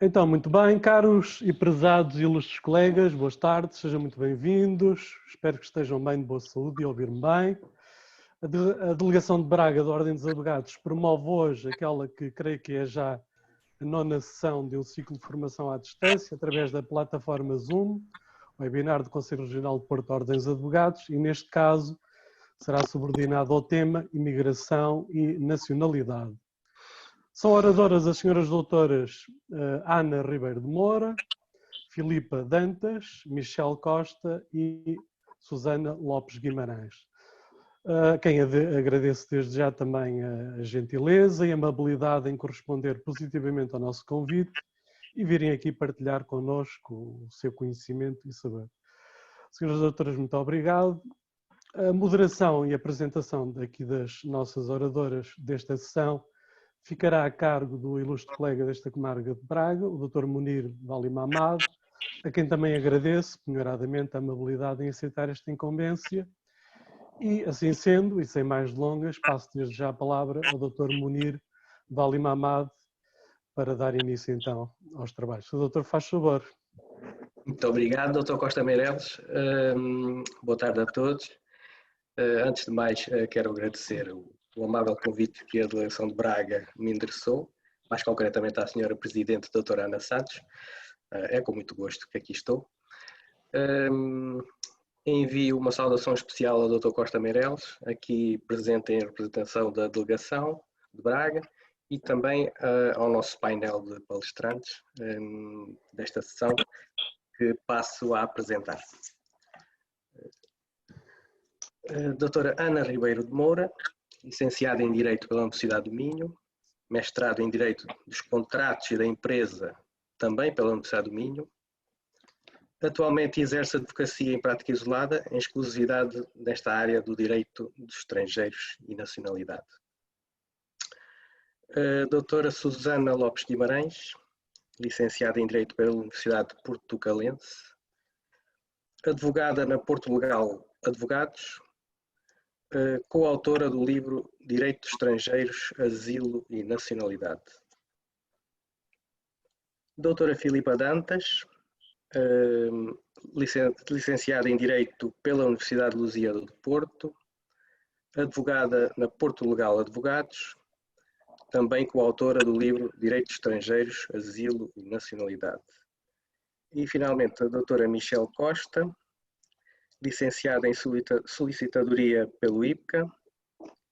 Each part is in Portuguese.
Então, muito bem, caros e prezados e ilustres colegas, boas tardes, sejam muito bem-vindos. Espero que estejam bem, de boa saúde e ouvir-me bem. A Delegação de Braga da Ordem dos Advogados promove hoje aquela que creio que é já a nona sessão de um ciclo de formação à distância, através da plataforma Zoom, o webinar do Conselho Regional de Porto Ordens de Advogados, e neste caso será subordinado ao tema Imigração e Nacionalidade. São oradoras as senhoras doutoras Ana Ribeiro de Moura, Filipa Dantas, Michel Costa e Susana Lopes Guimarães. Quem agradeço desde já também a gentileza e a amabilidade em corresponder positivamente ao nosso convite e virem aqui partilhar connosco o seu conhecimento e saber. Senhoras doutoras, muito obrigado. A moderação e apresentação aqui das nossas oradoras desta sessão ficará a cargo do ilustre colega desta comarca de Braga, o Dr. Munir Valim Amado, a quem também agradeço penhoradamente a amabilidade em aceitar esta incumbência. E assim sendo, e sem mais delongas, passo desde já a palavra ao Dr. Munir Valim Amado para dar início então aos trabalhos. O doutor faz favor. Muito obrigado, Dr. Costa Meireles. Boa tarde a todos. Antes de mais, quero agradecer o amável convite que a Delegação de Braga me endereçou, mais concretamente à senhora Presidente, doutora Ana Santos. É com muito gosto que aqui estou. Envio uma saudação especial ao Dr. Costa Meireles, aqui presente em representação da Delegação de Braga, e também ao nosso painel de palestrantes desta sessão, que passo a apresentar. A doutora Ana Ribeiro de Moura, licenciada em Direito pela Universidade do Minho, mestrado em Direito dos Contratos e da Empresa, também pela Universidade do Minho. Atualmente exerce advocacia em prática isolada, em exclusividade nesta área do direito dos estrangeiros e nacionalidade. A doutora Susana Lopes Guimarães, licenciada em Direito pela Universidade Portucalense, advogada na Porto Legal Advogados, coautora do livro Direito dos Estrangeiros, Asilo e Nacionalidade. Doutora Filipa Dantas, licenciada em Direito pela Universidade de Lusíada do Porto, advogada na Porto Legal Advogados, também coautora do livro Direito dos Estrangeiros, Asilo e Nacionalidade. E, finalmente, a doutora Michel Costa, licenciada em Solicitadoria pelo IPCA,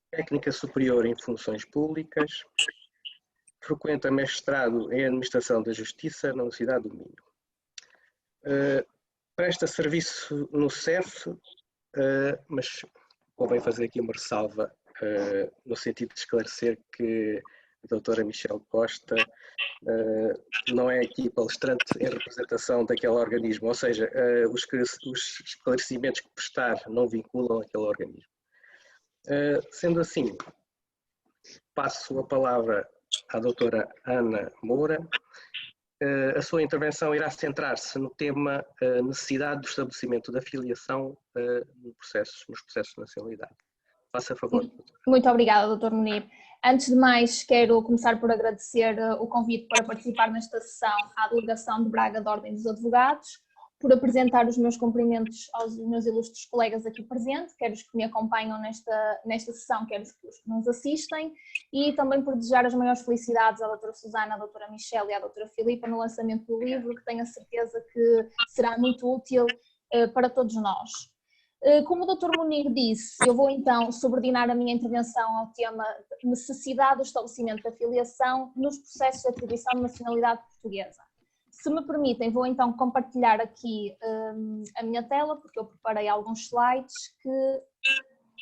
técnica superior em Funções Públicas, frequenta mestrado em Administração da Justiça na Universidade do Minho. Presta serviço no CEF, mas convém fazer aqui uma ressalva no sentido de esclarecer que a doutora Michel Costa não é aqui palestrante em representação daquele organismo, ou seja, os esclarecimentos que prestar não vinculam aquele organismo. Sendo assim, passo a palavra à doutora Ana Moura. A sua intervenção irá centrar-se no tema necessidade do estabelecimento da filiação nos processos de nacionalidade. Faça favor, doutora. Muito obrigada, Dr. Munir. Antes de mais, quero começar por agradecer o convite para participar nesta sessão à Delegação de Braga da Ordem dos Advogados, por apresentar os meus cumprimentos aos meus ilustres colegas aqui presentes, quer os que me acompanham nesta sessão, quer os que nos assistem, e também por desejar as maiores felicidades à doutora Susana, à doutora Michel e à doutora Filipa no lançamento do livro, que tenho a certeza que será muito útil para todos nós. Como o Dr. Munir disse, eu vou então subordinar a minha intervenção ao tema necessidade do estabelecimento da filiação nos processos de atribuição de nacionalidade portuguesa. Se me permitem, vou então compartilhar aqui a minha tela, porque eu preparei alguns slides que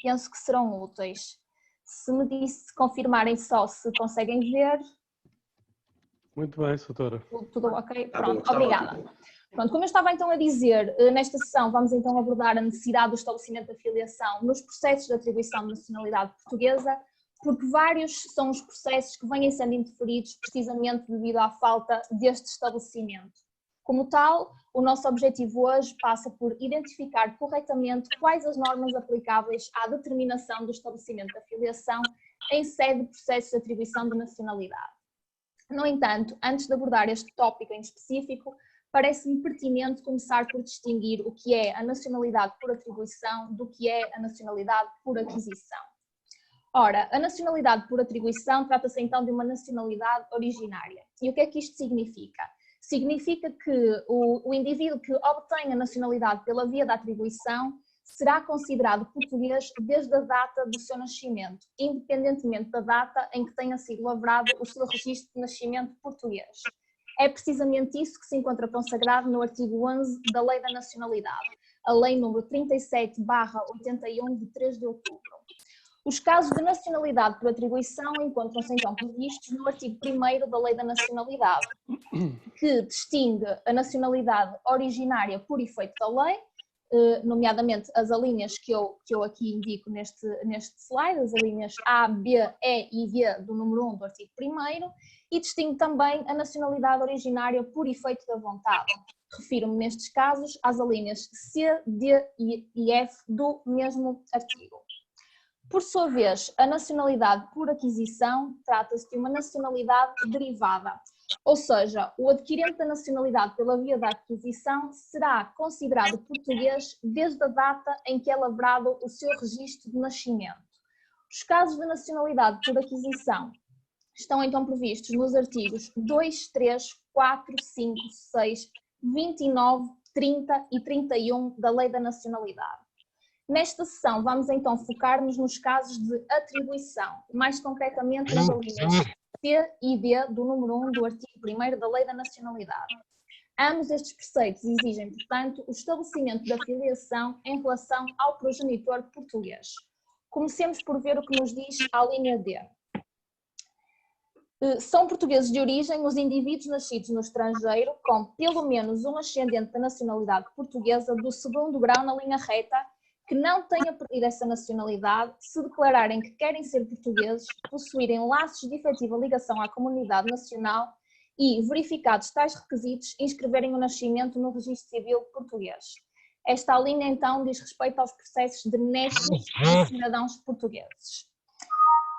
penso que serão úteis. Se me confirmarem só se conseguem ver. Muito bem, doutora. Tudo ok? Pronto, obrigada. Pronto, como eu estava então a dizer, nesta sessão vamos então abordar a necessidade do estabelecimento da filiação nos processos de atribuição de nacionalidade portuguesa, porque vários são os processos que vêm sendo interferidos precisamente devido à falta deste estabelecimento. Como tal, o nosso objetivo hoje passa por identificar corretamente quais as normas aplicáveis à determinação do estabelecimento da filiação em sede de processos de atribuição de nacionalidade. No entanto, antes de abordar este tópico em específico, parece-me pertinente começar por distinguir o que é a nacionalidade por atribuição do que é a nacionalidade por aquisição. Ora, a nacionalidade por atribuição trata-se então de uma nacionalidade originária. E o que é que isto significa? Significa que o indivíduo que obtém a nacionalidade pela via da atribuição será considerado português desde a data do seu nascimento, independentemente da data em que tenha sido lavrado o seu registro de nascimento português. É precisamente isso que se encontra consagrado no artigo 11 da Lei da Nacionalidade, a Lei nº 37/81 de 3 de outubro. Os casos de nacionalidade por atribuição encontram-se então previstos no artigo 1º da Lei da Nacionalidade, que distingue a nacionalidade originária por efeito da lei, nomeadamente as alíneas que eu aqui indico neste slide, as alíneas A, B, E e D do número 1 do artigo 1º, e distingue também a nacionalidade originária por efeito da vontade. Refiro-me nestes casos às alíneas C, D e F do mesmo artigo. Por sua vez, a nacionalidade por aquisição trata-se de uma nacionalidade derivada, ou seja, o adquirente da nacionalidade pela via da aquisição será considerado português desde a data em que é lavrado o seu registro de nascimento. Os casos de nacionalidade por aquisição estão então previstos nos artigos 2, 3, 4, 5, 6, 29, 30 e 31 da Lei da Nacionalidade. Nesta sessão vamos então focar-nos nos casos de atribuição, mais concretamente nas alíneas C e D do número 1 do artigo 1º da Lei da Nacionalidade. Ambos estes preceitos exigem, portanto, o estabelecimento da filiação em relação ao progenitor português. Comecemos por ver o que nos diz a linha D. São portugueses de origem os indivíduos nascidos no estrangeiro com pelo menos um ascendente da nacionalidade portuguesa do 2º grau na linha reta, que não tenha perdido essa nacionalidade, se declararem que querem ser portugueses, possuírem laços de efetiva ligação à comunidade nacional e, verificados tais requisitos, inscreverem o nascimento no registro civil português. Esta linha, então, diz respeito aos processos de nexo de cidadãos portugueses.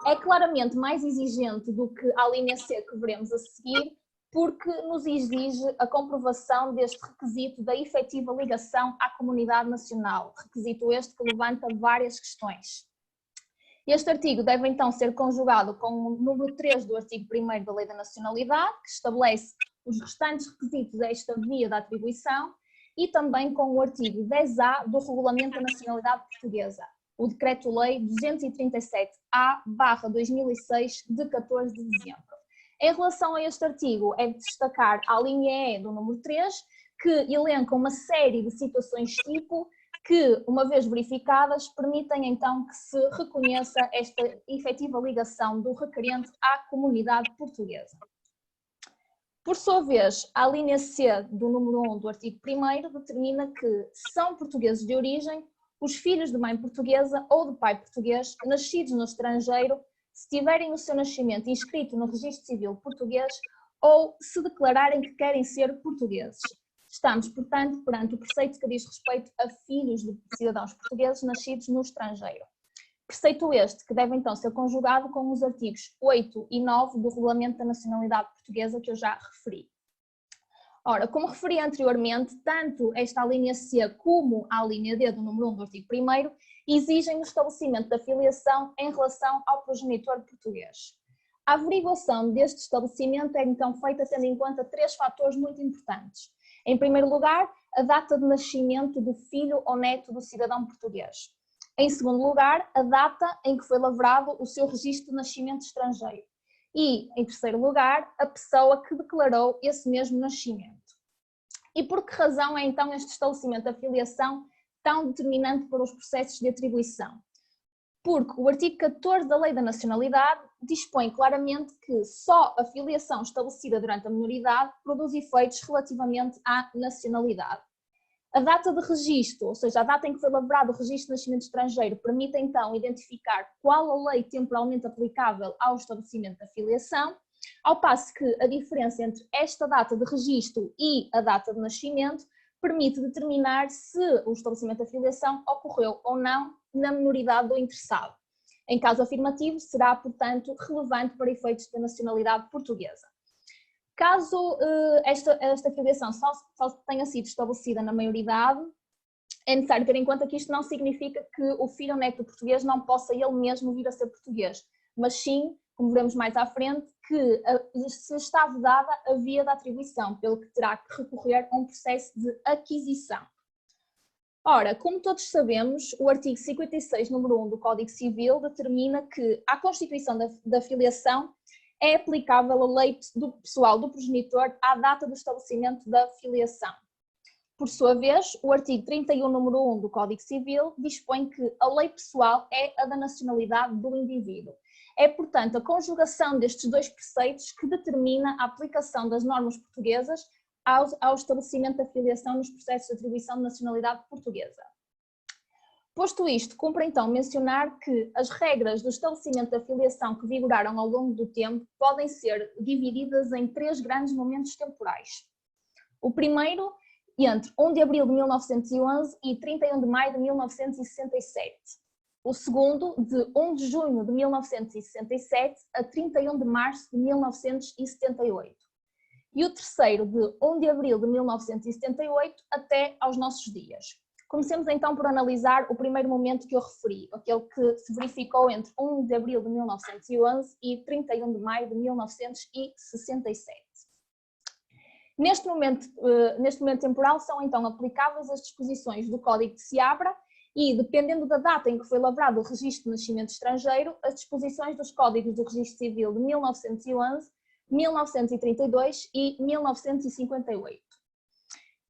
É claramente mais exigente do que a linha C que veremos a seguir, porque nos exige a comprovação deste requisito da efetiva ligação à comunidade nacional, requisito este que levanta várias questões. Este artigo deve então ser conjugado com o número 3 do artigo 1º da Lei da Nacionalidade, que estabelece os restantes requisitos desta via da atribuição, e também com o artigo 10A do Regulamento da Nacionalidade Portuguesa, o Decreto-Lei 237-A/2006 de 14 de dezembro. Em relação a este artigo, é de destacar a linha E do número 3, que elenca uma série de situações tipo que, uma vez verificadas, permitem então que se reconheça esta efetiva ligação do requerente à comunidade portuguesa. Por sua vez, a linha C do número 1 do artigo 1º determina que são portugueses de origem os filhos de mãe portuguesa ou de pai português nascidos no estrangeiro, se tiverem o seu nascimento inscrito no registro civil português ou se declararem que querem ser portugueses. Estamos, portanto, perante o preceito que diz respeito a filhos de cidadãos portugueses nascidos no estrangeiro. Preceito este que deve então ser conjugado com os artigos 8 e 9 do Regulamento da Nacionalidade Portuguesa que eu já referi. Ora, como referi anteriormente, tanto esta linha C como a linha D do número 1 do artigo 1º exigem o estabelecimento da filiação em relação ao progenitor português. A averiguação deste estabelecimento é então feita tendo em conta 3 fatores muito importantes. Em primeiro lugar, a data de nascimento do filho ou neto do cidadão português. Em segundo lugar, a data em que foi lavrado o seu registro de nascimento estrangeiro. E, em terceiro lugar, a pessoa que declarou esse mesmo nascimento. E por que razão é então este estabelecimento da filiação tão determinante para os processos de atribuição? Porque o artigo 14 da Lei da Nacionalidade dispõe claramente que só a filiação estabelecida durante a minoridade produz efeitos relativamente à nacionalidade. A data de registro, ou seja, a data em que foi lavrado o registro de nascimento estrangeiro, permite então identificar qual a lei temporalmente aplicável ao estabelecimento da filiação, ao passo que a diferença entre esta data de registro e a data de nascimento permite determinar se o estabelecimento da filiação ocorreu ou não na minoridade do interessado. Em caso afirmativo, será, portanto, relevante para efeitos da nacionalidade portuguesa. Caso esta filiação só tenha sido estabelecida na maioridade, é necessário ter em conta que isto não significa que o filho ou neto português não possa ele mesmo vir a ser português, mas sim, como veremos mais à frente, que se está vedada a via da atribuição, pelo que terá que recorrer a um processo de aquisição. Ora, como todos sabemos, o artigo 56, número 1 do Código Civil determina que a constituição da filiação é aplicável à lei pessoal do progenitor à data do estabelecimento da filiação. Por sua vez, o artigo 31, número 1 do Código Civil dispõe que a lei pessoal é a da nacionalidade do indivíduo. É, portanto, a conjugação destes dois preceitos que determina a aplicação das normas portuguesas ao estabelecimento da filiação nos processos de atribuição de nacionalidade portuguesa. Posto isto, cumpre então mencionar que as regras do estabelecimento da filiação que vigoraram ao longo do tempo podem ser divididas em 3 grandes momentos temporais. O primeiro, entre 1 de abril de 1911 e 31 de maio de 1967. O segundo, de 1 de junho de 1967 a 31 de março de 1978. E o terceiro, de 1 de abril de 1978 até aos nossos dias. Comecemos então por analisar o primeiro momento que eu referi, aquele que se verificou entre 1 de abril de 1911 e 31 de maio de 1967. Neste momento temporal são então aplicáveis as disposições do Código de Seabra e, dependendo da data em que foi lavrado o registro de nascimento estrangeiro, as disposições dos Códigos do Registro Civil de 1911, 1932 e 1958.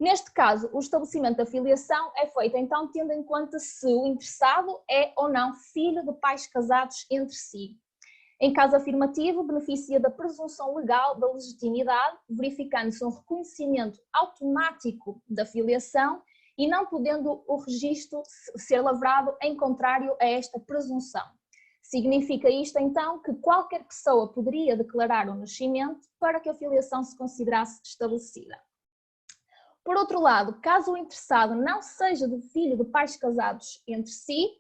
Neste caso, o estabelecimento da filiação é feito então tendo em conta se o interessado é ou não filho de pais casados entre si. Em caso afirmativo, beneficia da presunção legal da legitimidade, verificando-se um reconhecimento automático da filiação e não podendo o registro ser lavrado em contrário a esta presunção. Significa isto então que qualquer pessoa poderia declarar o nascimento para que a filiação se considerasse estabelecida. Por outro lado, caso o interessado não seja de filho de pais casados entre si,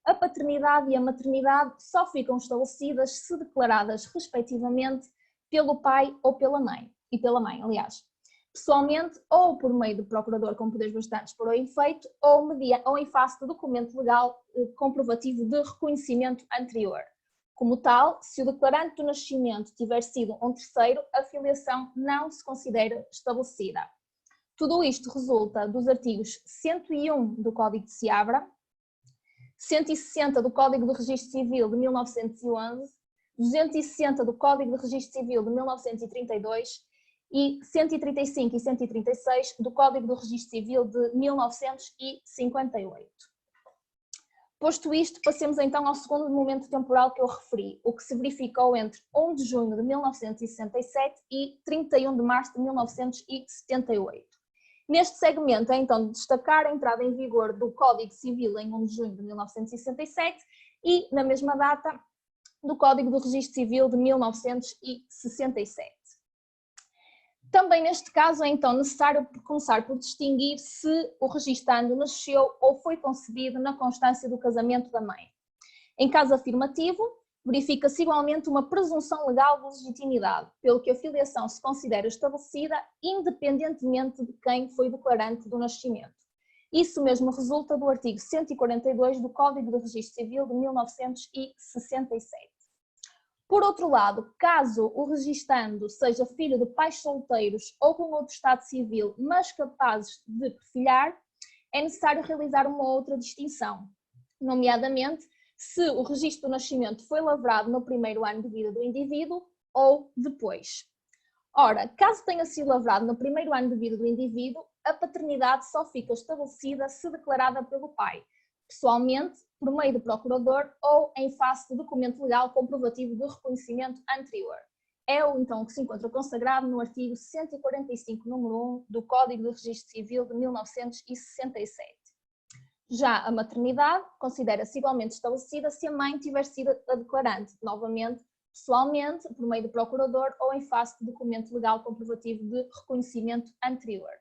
a paternidade e a maternidade só ficam estabelecidas se declaradas respectivamente pelo pai ou pela mãe, aliás, pessoalmente ou por meio do procurador com poderes bastantes para o efeito ou em face de documento legal comprovativo de reconhecimento anterior. Como tal, se o declarante do nascimento tiver sido um terceiro, a filiação não se considera estabelecida. Tudo isto resulta dos artigos 101 do Código de Seabra, 160 do Código do Registro Civil de 1911, 260 do Código do Registro Civil de 1932 e 135 e 136 do Código do Registro Civil de 1958. Posto isto, passemos então ao segundo momento temporal que eu referi, o que se verificou entre 1 de junho de 1967 e 31 de março de 1978. Neste segmento é então de destacar a entrada em vigor do Código Civil em 1 de junho de 1967 e, na mesma data, do Código do Registro Civil de 1967. Também neste caso é então necessário começar por distinguir se o registando nasceu ou foi concebido na constância do casamento da mãe. Em caso afirmativo, verifica-se igualmente uma presunção legal de legitimidade, pelo que a filiação se considera estabelecida independentemente de quem foi declarante do nascimento. Isso mesmo resulta do artigo 142 do Código do Registro Civil de 1967. Por outro lado, caso o registando seja filho de pais solteiros ou com outro estado civil, mas capazes de perfilhar, é necessário realizar uma outra distinção, nomeadamente se o registro do nascimento foi lavrado no primeiro ano de vida do indivíduo ou depois. Ora, caso tenha sido lavrado no primeiro ano de vida do indivíduo, a paternidade só fica estabelecida se declarada pelo pai, pessoalmente, por meio do procurador ou em face de documento legal comprovativo de reconhecimento anterior. É então o que se encontra consagrado no artigo 145, número 1 do Código do Registro Civil de 1967. Já a maternidade considera-se igualmente estabelecida se a mãe tiver sido a declarante, novamente, pessoalmente, por meio do procurador ou em face de documento legal comprovativo de reconhecimento anterior.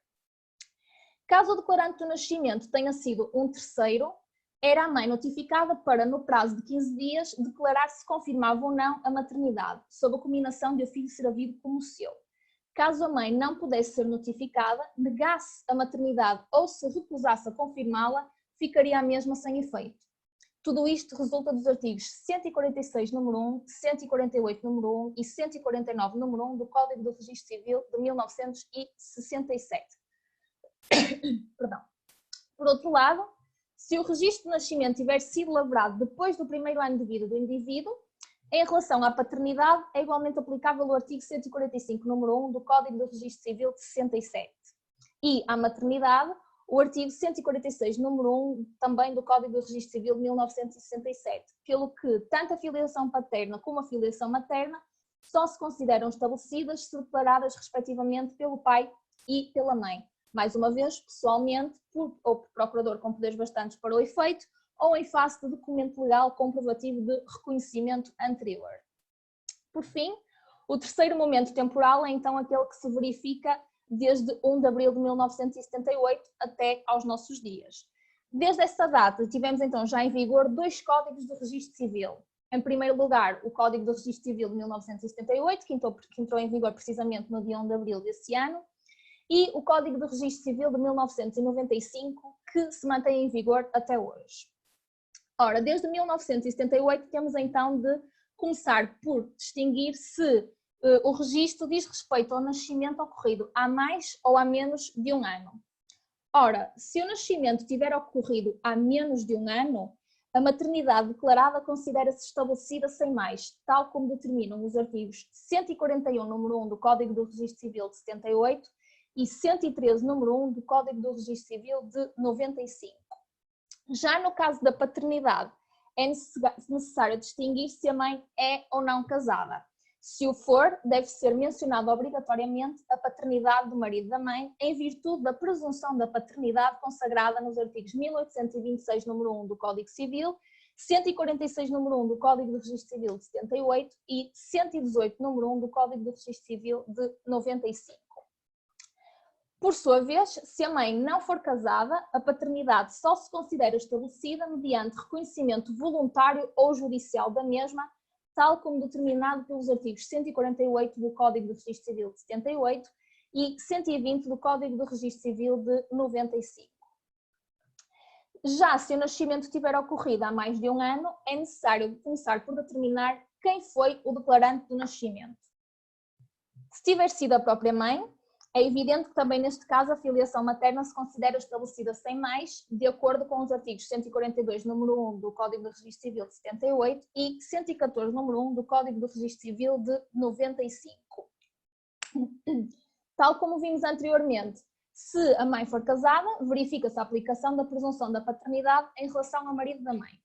Caso o declarante do nascimento tenha sido um terceiro, era a mãe notificada para, no prazo de 15 dias, declarar se confirmava ou não a maternidade, sob a combinação de o filho ser havido como seu. Caso a mãe não pudesse ser notificada, negasse a maternidade ou se recusasse a confirmá-la, ficaria a mesma sem efeito. Tudo isto resulta dos artigos 146, número 1, 148, número 1 e 149, número 1 do Código do Registro Civil de 1967. Perdão. Por outro lado, se o registro de nascimento tiver sido elaborado depois do primeiro ano de vida do indivíduo, em relação à paternidade, é igualmente aplicável o artigo 145, número 1 do Código do Registro Civil de 67. E à maternidade, o artigo 146, número 1, também do Código do Registro Civil de 1967, pelo que tanto a filiação paterna como a filiação materna só se consideram estabelecidas se declaradas respectivamente pelo pai e pela mãe, mais uma vez, pessoalmente, ou por procurador com poderes bastantes para o efeito, ou em face de documento legal comprovativo de reconhecimento anterior. Por fim, o terceiro momento temporal é então aquele que se verifica desde 1 de abril de 1978 até aos nossos dias. Desde essa data tivemos então já em vigor 2 códigos do registro civil. Em primeiro lugar, o Código do Registro Civil de 1978, que entrou em vigor precisamente no dia 1 de abril desse ano, e o Código do Registro Civil de 1995, que se mantém em vigor até hoje. Ora, desde 1978 temos então de começar por distinguir se o registro diz respeito ao nascimento ocorrido há mais ou há menos de um ano. Ora, se o nascimento tiver ocorrido há menos de um ano, a maternidade declarada considera-se estabelecida sem mais, tal como determinam os artigos 141, número 1 do Código do Registro Civil de 78 e 113, número 1 do Código do Registro Civil de 95. Já no caso da paternidade, é necessário distinguir se a mãe é ou não casada. Se o for, deve ser mencionada obrigatoriamente a paternidade do marido da mãe, em virtude da presunção da paternidade consagrada nos artigos 1826, número 1 do Código Civil, 146, número 1 do Código do Registro Civil de 78 e 118, número 1 do Código do Registro Civil de 95. Por sua vez, se a mãe não for casada, a paternidade só se considera estabelecida mediante reconhecimento voluntário ou judicial da mesma, tal como determinado pelos artigos 148 do Código do Registro Civil de 78 e 120 do Código do Registro Civil de 95. Já se o nascimento tiver ocorrido há mais de um ano, é necessário começar por determinar quem foi o declarante do nascimento. Se tiver sido a própria mãe, é evidente que também neste caso a filiação materna se considera estabelecida sem mais, de acordo com os artigos 142, número 1 do Código do Registro Civil de 78 e 114, número 1 do Código do Registro Civil de 95. Tal como vimos anteriormente, se a mãe for casada, verifica-se a aplicação da presunção da paternidade em relação ao marido da mãe.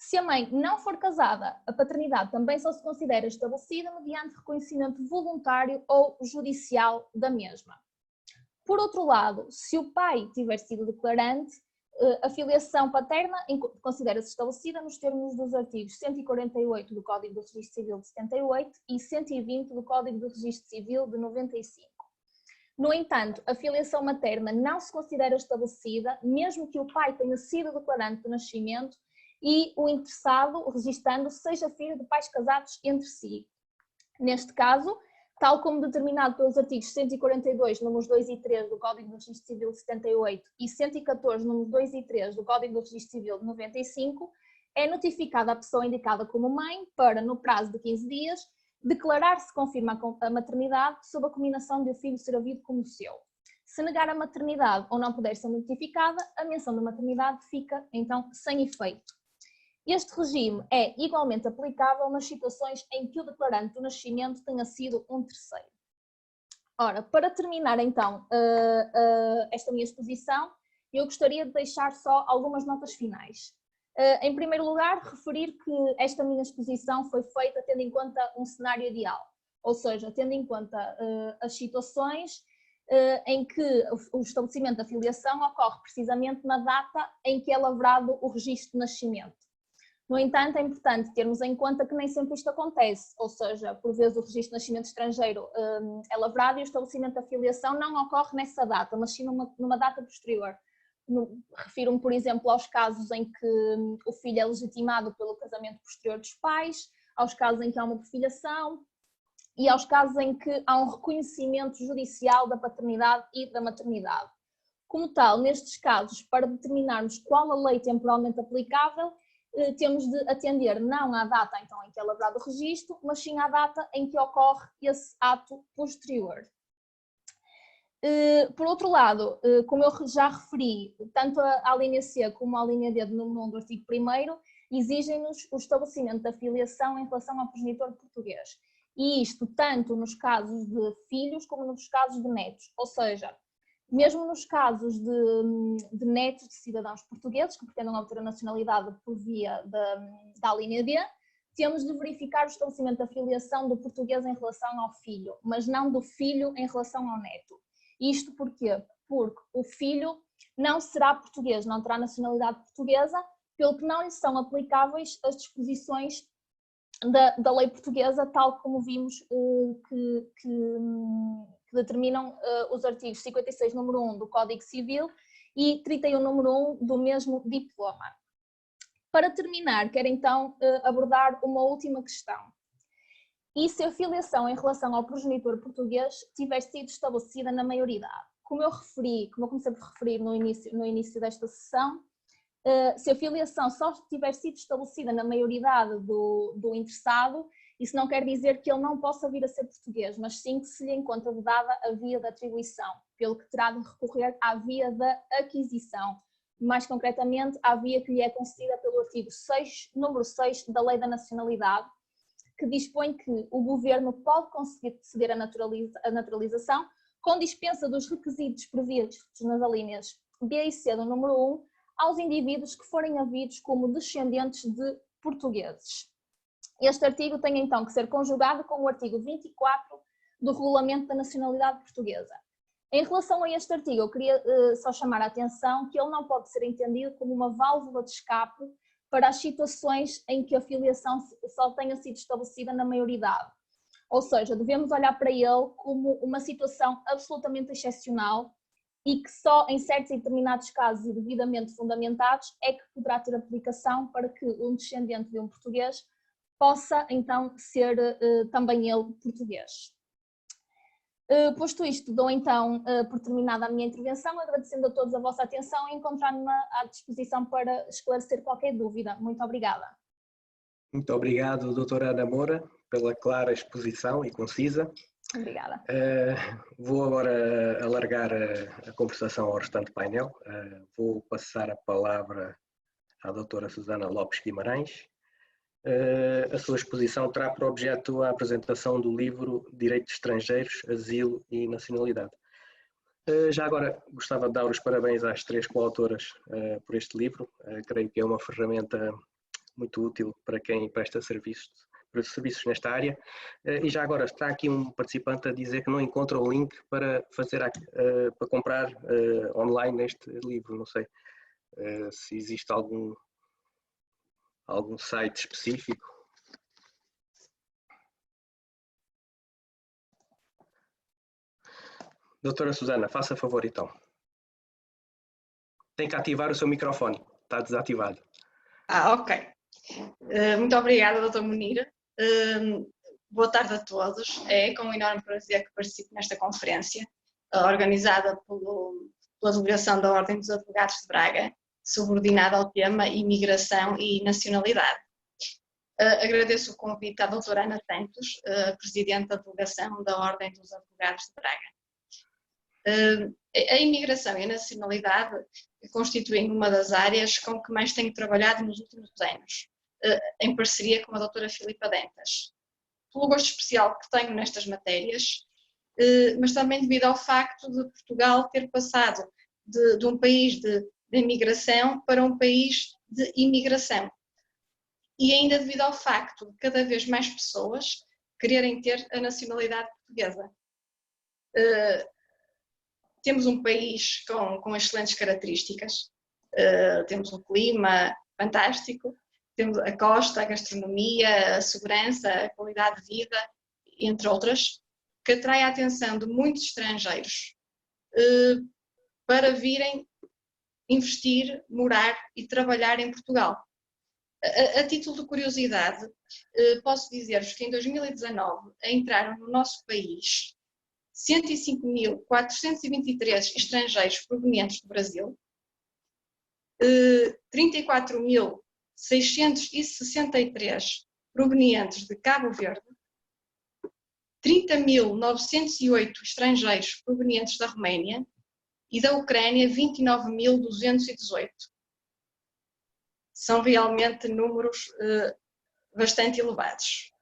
Se a mãe não for casada, a paternidade também só se considera estabelecida mediante reconhecimento voluntário ou judicial da mesma. Por outro lado, se o pai tiver sido declarante, a filiação paterna considera-se estabelecida nos termos dos artigos 148 do Código do Registro Civil de 78 e 120 do Código do Registro Civil de 95. No entanto, a filiação materna não se considera estabelecida, mesmo que o pai tenha sido declarante do nascimento e o interessado, registando, seja filho de pais casados entre si. Neste caso, tal como determinado pelos artigos 142, números 2 e 3 do Código do Registro Civil de 78 e 114, números 2 e 3 do Código do Registro Civil de 95, é notificada a pessoa indicada como mãe para, no prazo de 15 dias, declarar se confirma a maternidade sob a cominação de o filho ser havido como seu. Se negar a maternidade ou não puder ser notificada, a menção da maternidade fica, então, sem efeito. Este regime é igualmente aplicável nas situações em que o declarante do nascimento tenha sido um terceiro. Ora, para terminar então esta minha exposição, eu gostaria de deixar só algumas notas finais. Em primeiro lugar, referir que esta minha exposição foi feita tendo em conta um cenário ideal, ou seja, tendo em conta as situações em que o estabelecimento da filiação ocorre precisamente na data em que é lavrado o registro de nascimento. No entanto, é importante termos em conta que nem sempre isto acontece, ou seja, por vezes o registro de nascimento estrangeiro é lavrado e o estabelecimento da filiação não ocorre nessa data, mas sim numa data posterior. Refiro-me, por exemplo, aos casos em que o filho é legitimado pelo casamento posterior dos pais, aos casos em que há uma prefilhação e aos casos em que há um reconhecimento judicial da paternidade e da maternidade. Como tal, nestes casos, para determinarmos qual a lei temporalmente aplicável, temos de atender não à data então, em que é elaborado o registro, mas sim à data em que ocorre esse ato posterior. Por outro lado, como eu já referi, tanto a linha C como a linha D do número 1 do artigo 1º exigem-nos o estabelecimento da filiação em relação ao progenitor português. E isto tanto nos casos de filhos como nos casos de netos. Ou seja, mesmo nos casos de netos de cidadãos portugueses que pretendam obter a nacionalidade por via da linha D, temos de verificar o estabelecimento da filiação do português em relação ao filho, mas não do filho em relação ao neto. Isto porquê? Porque o filho não será português, não terá nacionalidade portuguesa, pelo que não lhe são aplicáveis as disposições da lei portuguesa, tal como vimos que determinam os artigos 56, número 1 do Código Civil e 31, número 1 do mesmo diploma. Para terminar, quero então abordar uma última questão. E se a filiação em relação ao progenitor português tiver sido estabelecida na maioridade? Como eu comecei por referir no início desta sessão, se a filiação só tiver sido estabelecida na maioridade do interessado, isso não quer dizer que ele não possa vir a ser português, mas sim que se lhe encontra vedada a via da atribuição, pelo que terá de recorrer à via da aquisição, mais concretamente à via que lhe é concedida pelo artigo 6, número 6 da Lei da Nacionalidade, que dispõe que o Governo pode conceder a naturalização com dispensa dos requisitos previstos nas alíneas B e C do número 1 aos indivíduos que forem havidos como descendentes de portugueses. Este artigo tem então que ser conjugado com o artigo 24 do Regulamento da Nacionalidade Portuguesa. Em relação a este artigo, eu queria só chamar a atenção que ele não pode ser entendido como uma válvula de escape para as situações em que a filiação só tenha sido estabelecida na maioridade. Ou seja, devemos olhar para ele como uma situação absolutamente excepcional e que só em certos e determinados casos e devidamente fundamentados é que poderá ter aplicação para que um descendente de um português possa então ser também ele português. Posto isto, dou então por terminada a minha intervenção, agradecendo a todos a vossa atenção e encontrar-me à disposição para esclarecer qualquer dúvida. Muito obrigada. Muito obrigado, doutora Ana Moura, pela clara exposição e concisa. Obrigada. Vou agora alargar a conversação ao restante painel. Vou passar a palavra à doutora Susana Lopes Guimarães. A sua exposição terá por objeto a apresentação do livro Direito de Estrangeiros, Asilo e Nacionalidade. Já agora gostava de dar os parabéns às 3 coautoras por este livro. Creio que é uma ferramenta muito útil para quem presta serviços nesta área. E já agora está aqui um participante a dizer que não encontra o link para comprar online este livro. Não sei se existe algum site específico. Doutora Susana, faça favor então. Tem que ativar o seu microfone, está desativado. Ok. Muito obrigada, doutor Munir. Boa tarde a todos. É com enorme prazer que participo nesta conferência, organizada pela Delegação da Ordem dos Advogados de Braga, subordinada ao tema Imigração e Nacionalidade. Agradeço o convite à doutora Ana Santos, Presidente da Delegação da Ordem dos Advogados de Braga. A imigração e a nacionalidade constituem uma das áreas com que mais tenho trabalhado nos últimos anos, em parceria com a doutora Filipa Dentas. Pelo gosto especial que tenho nestas matérias, mas também devido ao facto de Portugal ter passado de um país de imigração para um país de imigração. E ainda devido ao facto de cada vez mais pessoas quererem ter a nacionalidade portuguesa. Temos um país com excelentes características, temos um clima fantástico, temos a costa, a gastronomia, a segurança, a qualidade de vida, entre outras, que atrai a atenção de muitos estrangeiros para virem investir, morar e trabalhar em Portugal. A título de curiosidade, posso dizer-vos que em 2019 entraram no nosso país 105.423 estrangeiros provenientes do Brasil, 34.663 provenientes de Cabo Verde, 30.908 estrangeiros provenientes da Roménia e da Ucrânia 29.218. São realmente números bastante elevados.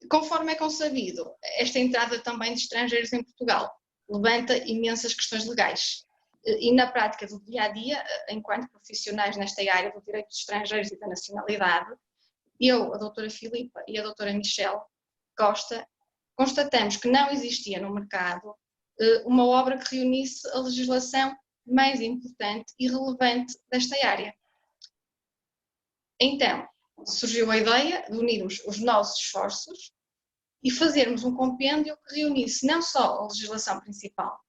Conforme é consabido, esta entrada também de estrangeiros em Portugal levanta imensas questões legais. E na prática do dia-a-dia, enquanto profissionais nesta área do direito dos estrangeiros e da nacionalidade, eu, a doutora Filipa e a doutora Michelle Costa, constatamos que não existia no mercado uma obra que reunisse a legislação mais importante e relevante desta área. Então, surgiu a ideia de unirmos os nossos esforços e fazermos um compêndio que reunisse não só a legislação principal,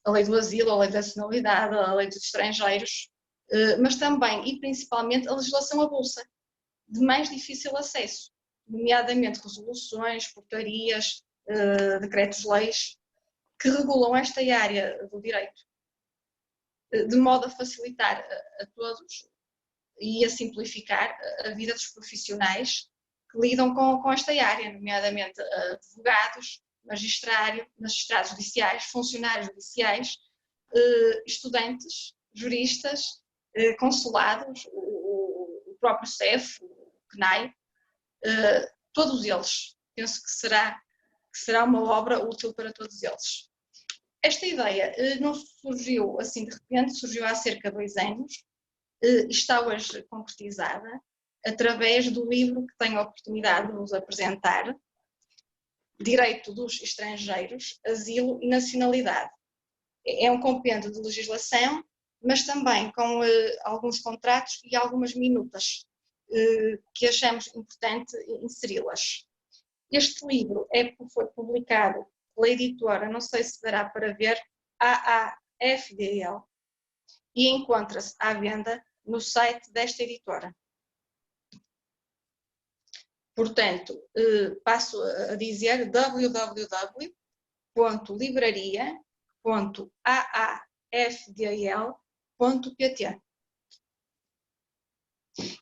a lei do asilo, a lei da nacionalidade, a lei dos estrangeiros, mas também e principalmente a legislação avulsa, de mais difícil acesso, nomeadamente resoluções, portarias, decretos-leis, que regulam esta área do direito, de modo a facilitar a todos e a simplificar a vida dos profissionais que lidam com esta área, nomeadamente advogados, magistrados judiciais, funcionários judiciais, estudantes, juristas, consulados, o próprio CEF, o CNAI, todos eles. Penso que será uma obra útil para todos eles. Esta ideia não surgiu assim de repente, surgiu há cerca de 2 anos, está hoje concretizada através do livro que tenho a oportunidade de vos apresentar, Direito dos Estrangeiros, Asilo e Nacionalidade. É um compêndio de legislação, mas também com alguns contratos e algumas minutas que achamos importante inseri-las. Este livro foi publicado pela editora, não sei se dará para ver, AAFDL, e encontra-se à venda no site desta editora. Portanto, passo a dizer www.livraria.aafdl.pt.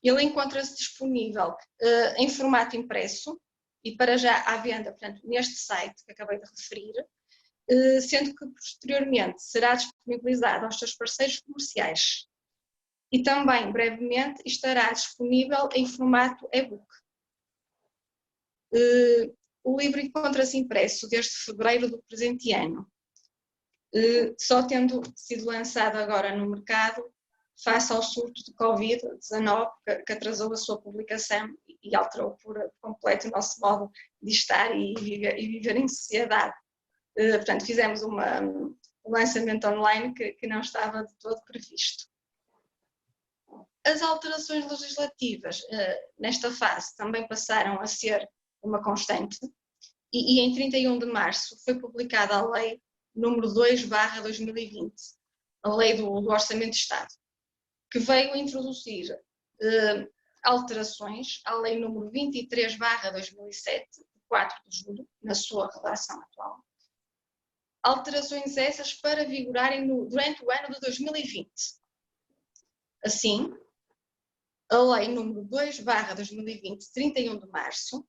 Ele encontra-se disponível em formato impresso e para já à venda, portanto, neste site que acabei de referir, sendo que posteriormente será disponibilizado aos seus parceiros comerciais e também brevemente estará disponível em formato e-book. O livro encontra-se impresso desde fevereiro do presente ano, só tendo sido lançado agora no mercado face ao surto de Covid-19 que atrasou a sua publicação e alterou por completo o nosso modo de estar e viver em sociedade. Portanto, fizemos um lançamento online que não estava de todo previsto. As alterações legislativas nesta fase também passaram a ser uma constante e em 31 de março foi publicada a Lei número 2/2020, a Lei do Orçamento de Estado, que veio introduzir alterações à Lei número 23/2007, de 4 de julho, na sua redação atual. Alterações essas para vigorarem durante o ano de 2020. Assim, a Lei número 2/2020, 31 de março,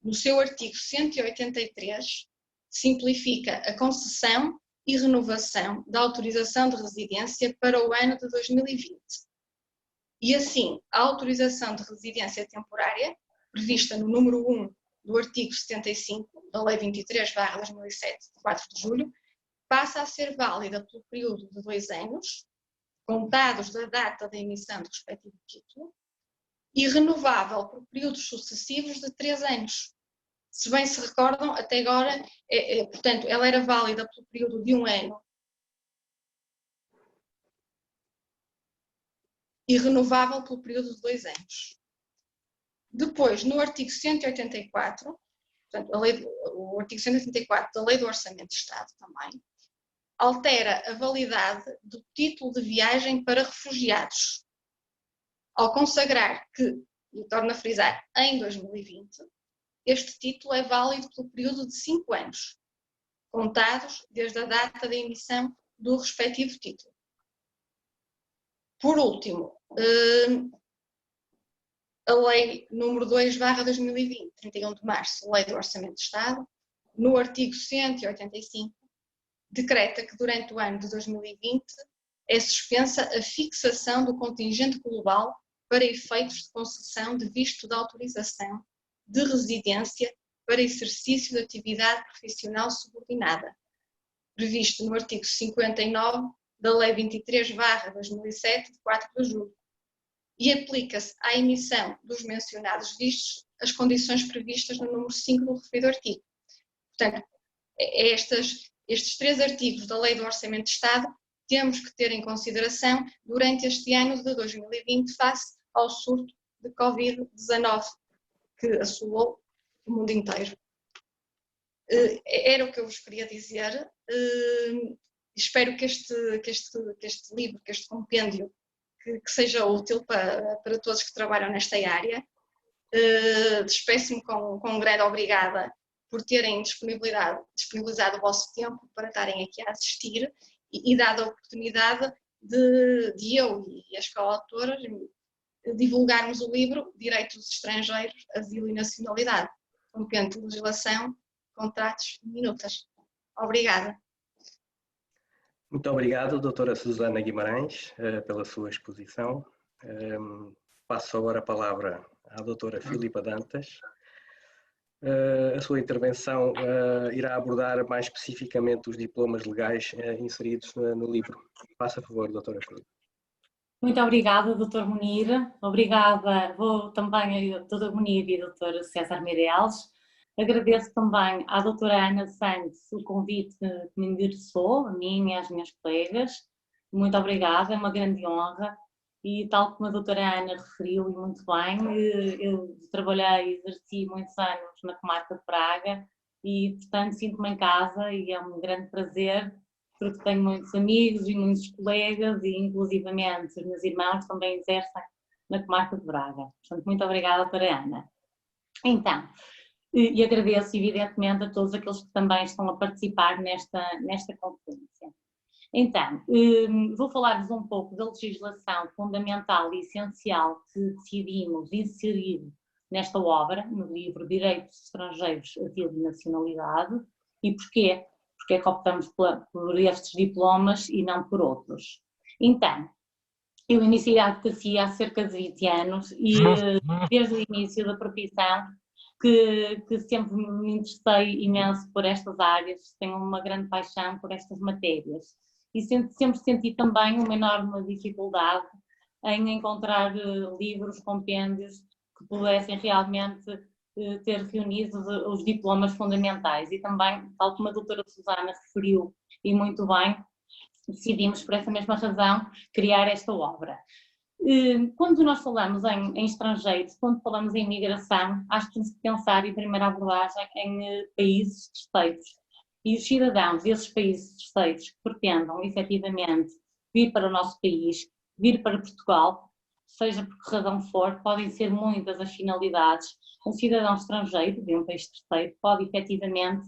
no seu artigo 183, simplifica a concessão e renovação da autorização de residência para o ano de 2020. E assim, a autorização de residência temporária, prevista no número 1 do artigo 75 da Lei 23/2007, de 4 de julho, passa a ser válida pelo período de 2 anos, contados da data da emissão do respectivo título, e renovável por períodos sucessivos de 3 anos. Se bem se recordam, até agora, portanto, ela era válida pelo período de 1 ano e renovável pelo período de 2 anos. Depois, no artigo 184, portanto, o artigo 184 da Lei do Orçamento de Estado também, altera a validade do título de viagem para refugiados, ao consagrar que, e torno a frisar, em 2020, este título é válido pelo período de 5 anos, contados desde a data da emissão do respectivo título. Por último, a Lei nº 2/2020, 31 de março, Lei do Orçamento de Estado, no artigo 185, decreta que durante o ano de 2020 é suspensa a fixação do contingente global para efeitos de concessão de visto de autorização de residência para exercício de atividade profissional subordinada, previsto no artigo 59 da Lei 23/2007, de 4 de julho, e aplica-se à emissão dos mencionados vistos as condições previstas no número 5 do referido artigo. Portanto, estes 3 artigos da Lei do Orçamento de Estado temos que ter em consideração durante este ano de 2020 face ao surto de Covid-19 que assolou o mundo inteiro. Era o que eu vos queria dizer. Espero que este livro, que este compêndio, que seja útil para todos que trabalham nesta área. Despeço-me com um grande obrigada por terem disponibilizado o vosso tempo para estarem aqui a assistir e dado a oportunidade de eu e a Escola de Autoras divulgarmos o livro Direitos dos Estrangeiros, Asilo e Nacionalidade, compêndio de legislação, contratos e minutas. Obrigada. Muito obrigado, doutora Susana Guimarães, pela sua exposição. Passo agora a palavra à doutora Filipa Dantas. A sua intervenção irá abordar mais especificamente os diplomas legais inseridos no livro. Faça favor, doutora Filipa. Muito obrigada, doutor Munir. Obrigada, vou também a doutor Munir e doutor César Meireles. Agradeço também à doutora Ana Santos o convite que me endereçou, a mim e às minhas colegas. Muito obrigada, é uma grande honra. E tal como a doutora Ana referiu, e muito bem, eu trabalhei e exerci muitos anos na comarca de Braga e, portanto, sinto-me em casa e é um grande prazer, porque tenho muitos amigos e muitos colegas e, inclusivamente, os meus irmãos também exercem na comarca de Braga. Portanto, muito obrigada, doutora Ana. Então, e agradeço, evidentemente, a todos aqueles que também estão a participar nesta conferência. Então, vou falar-vos um pouco da legislação fundamental e essencial que decidimos inserir nesta obra, no livro Direitos Estrangeiros, Asilo e Nacionalidade, e porquê? Porque é que optamos por estes diplomas e não por outros. Então, eu iniciei a advocacia há cerca de 20 anos e desde o início da profissão que sempre me interessei imenso por estas áreas, tenho uma grande paixão por estas matérias. E sempre senti também uma enorme dificuldade em encontrar livros, compêndios que pudessem realmente ter reunido os diplomas fundamentais. E também, tal como a doutora Susana referiu, e muito bem, decidimos por essa mesma razão criar esta obra. Quando nós falamos em estrangeiros, quando falamos em imigração, acho que temos que pensar em primeira abordagem em países terceiros. E os cidadãos desses países terceiros que pretendam efetivamente vir para o nosso país, vir para Portugal, seja por que razão for, podem ser muitas as finalidades. Um cidadão estrangeiro de um país terceiro pode efetivamente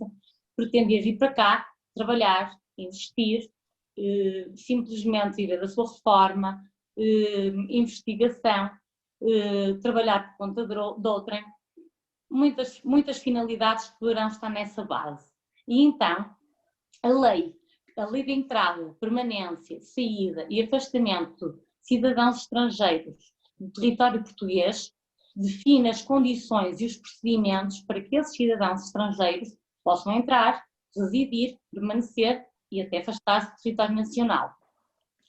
pretender vir para cá, trabalhar, investir, simplesmente viver da sua reforma, investigação, trabalhar por conta de outrem, muitas finalidades que poderão estar nessa base. E então, a lei de entrada, permanência, saída e afastamento de cidadãos estrangeiros do território português define as condições e os procedimentos para que esses cidadãos estrangeiros possam entrar, residir, permanecer e até afastar-se do território nacional.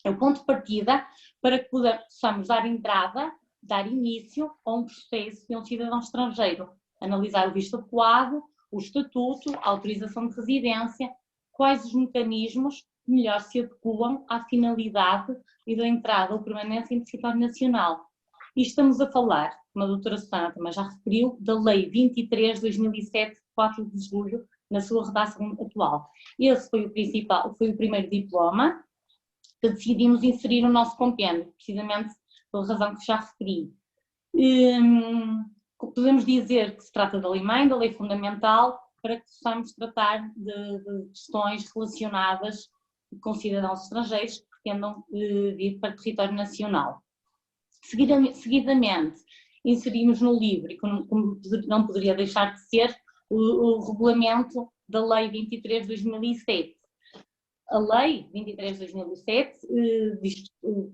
É o ponto de partida para que possamos dar entrada, dar início a um processo de um cidadão estrangeiro, analisar o visto adequado, o estatuto, a autorização de residência, quais os mecanismos que melhor se adequam à finalidade e da entrada ou permanência em território nacional. E estamos a falar, como a doutora Susana também já referiu, da Lei 23/2007, de 4 de julho, na sua redação atual. Esse foi o primeiro diploma que decidimos inserir no nosso compêndio, precisamente pela razão que já referi. Podemos dizer que se trata da lei fundamental, para que possamos tratar de questões relacionadas com cidadãos estrangeiros que pretendam vir para o território nacional. Seguidamente, inserimos no livro, e como não poderia deixar de ser, o regulamento da Lei 23 de 2007. A Lei 23 de 2007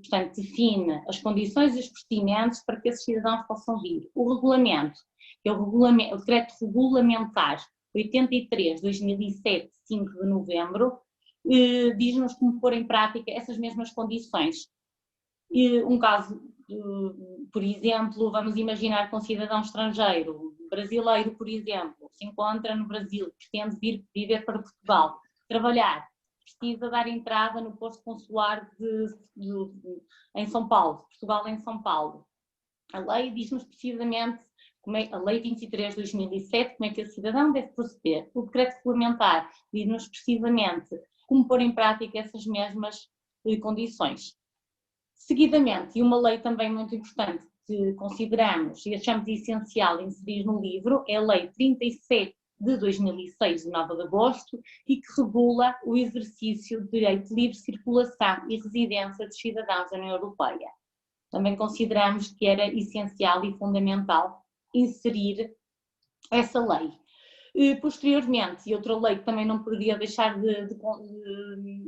portanto, define as condições e os procedimentos para que esses cidadãos possam vir. O regulamento, que é o decreto regulamentar 83 de 2007, 5 de novembro, diz-nos como pôr em prática essas mesmas condições. Um caso, por exemplo, vamos imaginar que um cidadão estrangeiro, brasileiro, por exemplo, se encontra no Brasil, pretende vir viver para Portugal, trabalhar, precisa dar entrada no posto consular em São Paulo, Portugal em São Paulo. A lei diz-nos precisamente, a Lei 23 de 2007, como é que o cidadão deve proceder. O decreto regulamentar diz-nos precisamente como pôr em prática essas mesmas condições. Seguidamente, e uma lei também muito importante que consideramos e achamos essencial inserir no livro, é a Lei 37 de 2006, de 9 de agosto, e que regula o exercício do direito de livre circulação e residência dos cidadãos da União Europeia. Também consideramos que era essencial e fundamental inserir essa lei. Posteriormente, e outra lei que também não poderia deixar de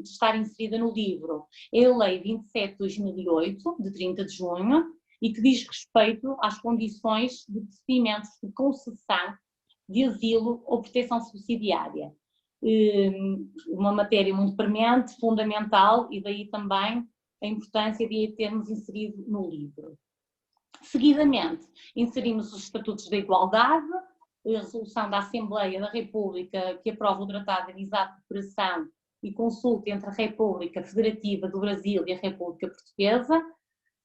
estar inserida no livro, é a Lei 27 de 2008, de 30 de junho, e que diz respeito às condições de procedimentos de concessão de asilo ou proteção subsidiária. Uma matéria muito premente, fundamental, e daí também a importância de a termos inserido no livro. Seguidamente, inserimos os Estatutos da Igualdade, a resolução da Assembleia da República que aprova o Tratado de Amizade, Cooperação e Consulta entre a República Federativa do Brasil e a República Portuguesa.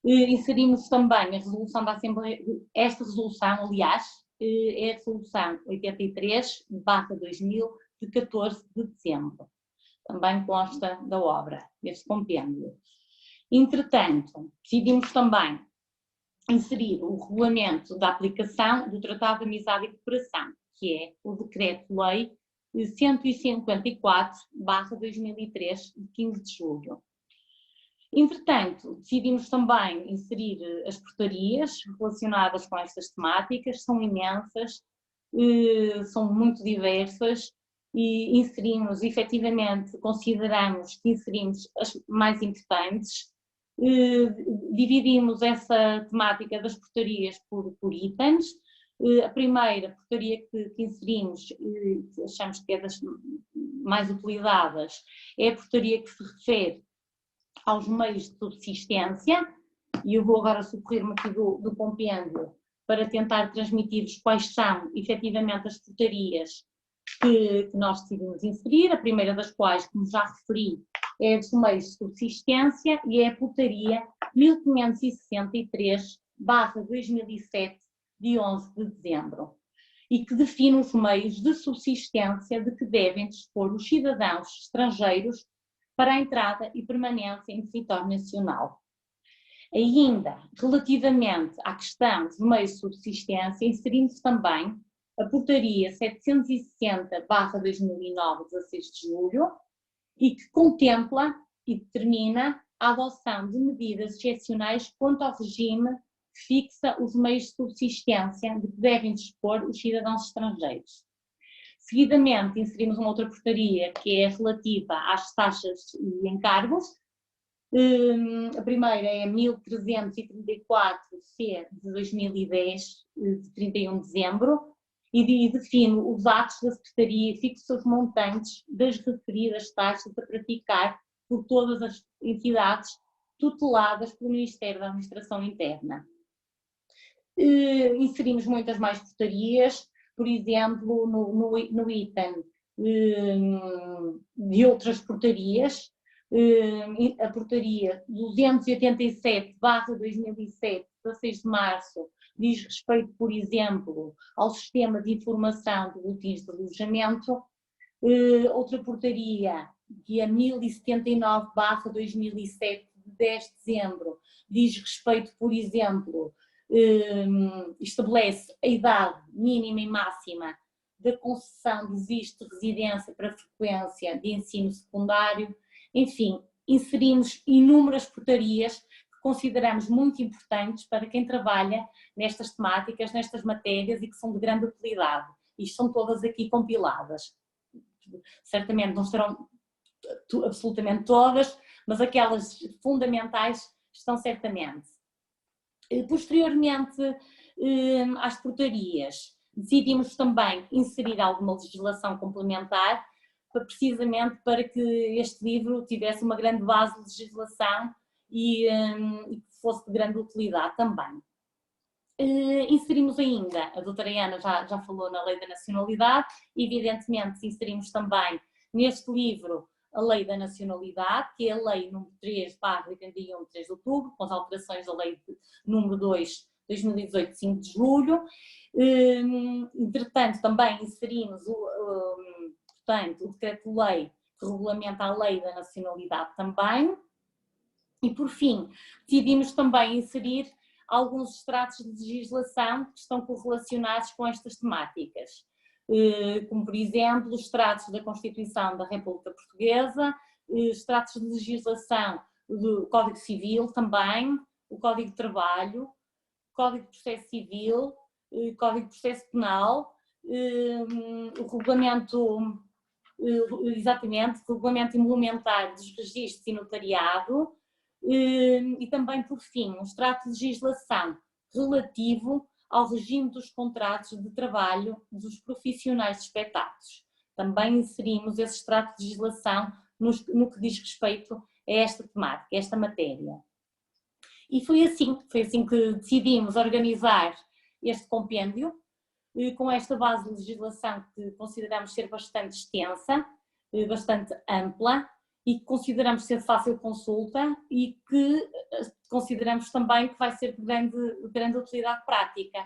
Inserimos também a resolução da Assembleia, esta resolução, aliás, é a resolução 83/2000 de 14 de dezembro. Também consta da obra, deste compêndio. Entretanto, decidimos também inserir o regulamento da aplicação do Tratado de Amizade e Cooperação, que é o Decreto-Lei 154/2003, de 15 de julho. Entretanto, decidimos também inserir as portarias relacionadas com estas temáticas, são imensas, são muito diversas, e inserimos, efetivamente, consideramos que inserimos as mais importantes. Dividimos essa temática das portarias por itens. A primeira portaria que inserimos, achamos que é das mais utilizadas, é a portaria que se refere aos meios de subsistência, e eu vou agora socorrer-me aqui do compêndio para tentar transmitir-vos quais são, efetivamente, as portarias que nós decidimos inserir, a primeira das quais, como já referi, é dos meios de subsistência, e é a portaria 1563/2007, de 11 de dezembro, e que define os meios de subsistência de que devem dispor os cidadãos estrangeiros para a entrada e permanência em território nacional. Ainda, relativamente à questão dos meios de subsistência, inserimos também a portaria 760/2009, 16 de julho, e que contempla e determina a adoção de medidas excepcionais quanto ao regime que fixa os meios de subsistência de que devem dispor os cidadãos estrangeiros. Seguidamente, inserimos uma outra portaria que é relativa às taxas e encargos. A primeira é 1334/C de 2010, de 31 de dezembro, e define os atos da Secretaria e fixa os montantes das referidas taxas a praticar por todas as entidades tuteladas pelo Ministério da Administração Interna. Inserimos muitas mais portarias, por exemplo, no item de outras portarias, a portaria 287/2007, 16 de março, diz respeito, por exemplo, ao sistema de informação de boletins de alojamento, Outra portaria, que é 1079/2007, de 10 de dezembro, diz respeito, por exemplo, estabelece a idade mínima e máxima da concessão do visto de residência para frequência de ensino secundário. Enfim, inserimos inúmeras portarias que consideramos muito importantes para quem trabalha nestas temáticas, nestas matérias e que são de grande utilidade. E são todas aqui compiladas. Certamente não serão absolutamente todas, mas aquelas fundamentais estão certamente. Posteriormente às portarias, decidimos também inserir alguma legislação complementar, precisamente para que este livro tivesse uma grande base de legislação e que fosse de grande utilidade também. Inserimos ainda, a doutora Ana já falou na Lei da Nacionalidade, evidentemente inserimos também neste livro a Lei da Nacionalidade, que é a Lei número 3/81 de 3 de outubro, com as alterações da Lei número 2/2018, 5 de julho. Entretanto, também inserimos portanto, o Decreto-Lei que regulamenta a Lei da Nacionalidade também. E, por fim, decidimos também inserir alguns extratos de legislação que estão correlacionados com estas temáticas, como, por exemplo, os extratos da Constituição da República Portuguesa, extratos de legislação do Código Civil também, o Código de Código de Processo Civil, Código de Processo Penal, o regulamento, exatamente, o regulamento implementar dos registros e notariado, e também, por fim, um extrato de legislação relativo ao regime dos contratos de trabalho dos profissionais de espetáculos. Também inserimos esse extrato de legislação no que diz respeito a esta temática, a esta matéria. E foi assim que decidimos organizar este compêndio, com esta base de legislação que consideramos ser bastante extensa, bastante ampla, e que consideramos ser de fácil consulta e que consideramos também que vai ser de grande utilidade prática.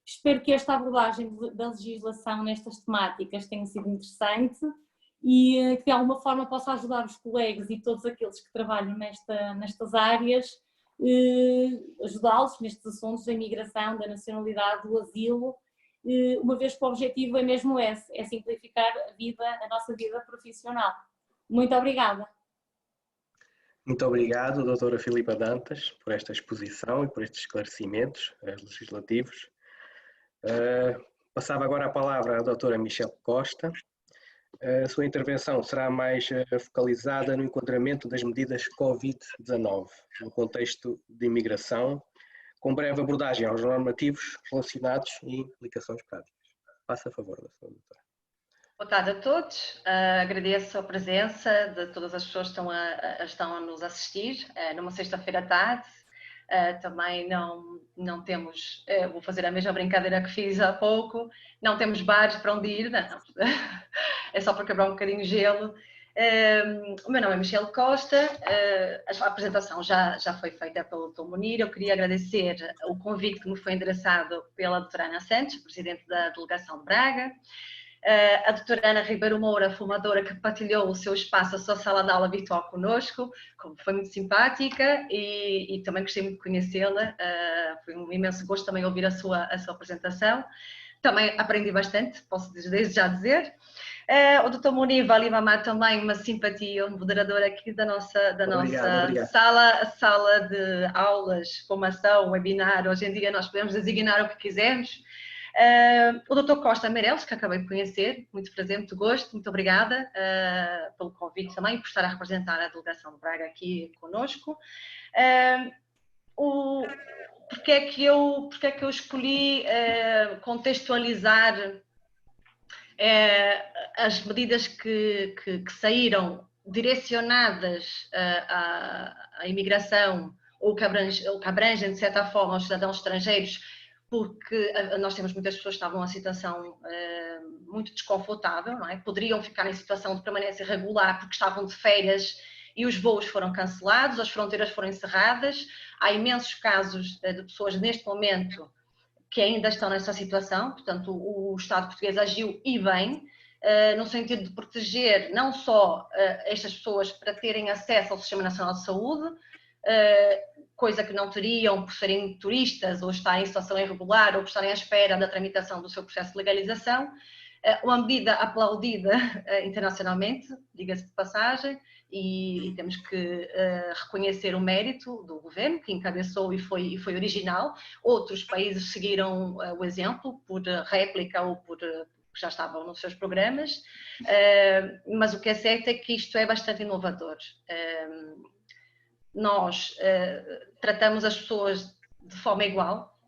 Espero que esta abordagem da legislação nestas temáticas tenha sido interessante e que de alguma forma possa ajudar os colegas e todos aqueles que trabalham nestas áreas, ajudá-los nestes assuntos da imigração, da nacionalidade, do asilo, uma vez que o objetivo é mesmo esse, é simplificar a nossa vida profissional. Muito obrigada. Muito obrigado, doutora Filipa Dantas, por esta exposição e por estes esclarecimentos legislativos. Passava agora a palavra à doutora Michelle Costa. A sua intervenção será mais focalizada no enquadramento das medidas Covid-19, no contexto de imigração, com breve abordagem aos normativos relacionados e implicações práticas. Faça a favor da sua doutora. Boa tarde a todos, agradeço a presença de todas as pessoas que estão a nos assistir numa sexta-feira à tarde. Também não temos, vou fazer a mesma brincadeira que fiz há pouco, não temos bares para onde ir, não. É só para quebrar um bocadinho de gelo. O meu nome é Michelle Costa, a apresentação já foi feita pelo Dr. Munir. Eu queria agradecer o convite que me foi endereçado pela doutora Ana Santos, presidente da delegação de Braga, a doutora Ana Ribeiro Moura, formadora, que partilhou o seu espaço, a sua sala de aula virtual connosco, foi muito simpática e também gostei muito de conhecê-la, foi um imenso gosto também ouvir a sua apresentação, também aprendi bastante, posso desde já dizer. O Dr. Munir Valimamar também, uma simpatia, um moderador aqui da nossa Obrigado. Sala de aulas, formação, webinar. Hoje em dia nós podemos designar o que quisermos. O Dr. Costa Meireles, que acabei de conhecer, muito prazer, muito gosto, muito obrigada pelo convite também e por estar a representar a delegação de Braga aqui conosco. Porque é que eu escolhi contextualizar as medidas que saíram direcionadas à imigração ou que abrangem, de certa forma, aos cidadãos estrangeiros, porque nós temos muitas pessoas que estavam em uma situação muito desconfortável, não é? Poderiam ficar em situação de permanência irregular porque estavam de férias e os voos foram cancelados, as fronteiras foram encerradas. Há imensos casos de pessoas neste momento que ainda estão nessa situação, portanto o Estado português agiu e bem, no sentido de proteger não só estas pessoas para terem acesso ao Sistema Nacional de Saúde, coisa que não teriam por serem turistas ou estarem em situação irregular ou por estarem à espera da tramitação do seu processo de legalização, uma medida aplaudida internacionalmente, diga-se de passagem, e temos que reconhecer o mérito do governo que encabeçou e foi original. Outros países seguiram o exemplo por réplica ou por que já estavam nos seus programas, mas o que é certo é que isto é bastante inovador. Nós tratamos as pessoas de forma igual,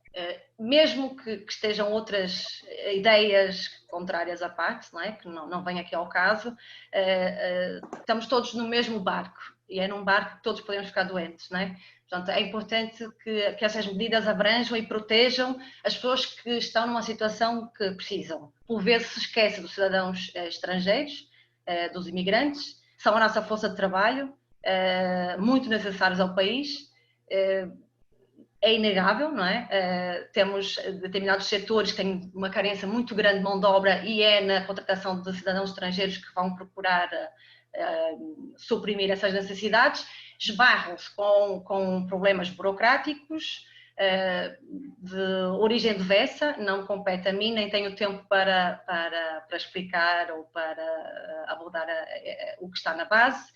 mesmo que estejam outras ideias contrárias à parte, não é? Que não vem aqui ao caso, estamos todos no mesmo barco, e é num barco que todos podemos ficar doentes, não é? Portanto, é importante que essas medidas abranjam e protejam as pessoas que estão numa situação que precisam. Por vezes se esquece dos cidadãos estrangeiros, dos imigrantes, são a nossa força de trabalho, muito necessários ao país. É inegável, não é? Temos determinados setores que têm uma carência muito grande de mão de obra e é na contratação de cidadãos estrangeiros que vão procurar suprimir essas necessidades. Esbarram-se com problemas burocráticos de origem diversa, não compete a mim, nem tenho tempo para explicar ou para abordar o que está na base.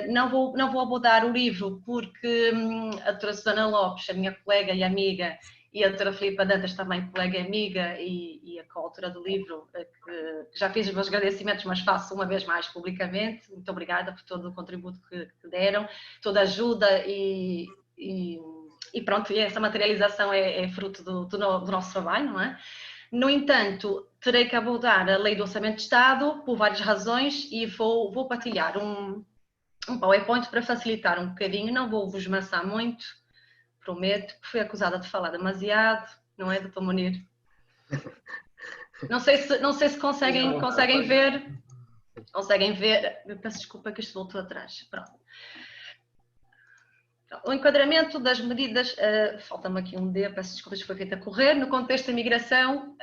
Não vou abordar o livro porque a doutora Susana Lopes, a minha colega e amiga, e a doutora Filipa Dantas, também colega e amiga e a coautora do livro, que já fiz os meus agradecimentos, mas faço uma vez mais publicamente. Muito obrigada por todo o contributo que deram, toda a ajuda e pronto, e essa materialização é fruto do nosso trabalho, não é? No entanto, terei que abordar a Lei do Orçamento de Estado por várias razões e vou partilhar um PowerPoint para facilitar um bocadinho, não vou vos maçar muito, prometo, porque fui acusada de falar demasiado, não é, Dr. Munir? Não sei se conseguem ver. Conseguem ver? Eu peço desculpa que isto voltou atrás. Pronto. O enquadramento das medidas, falta-me aqui um D, peço desculpa, isto foi feito a correr, no contexto da migração.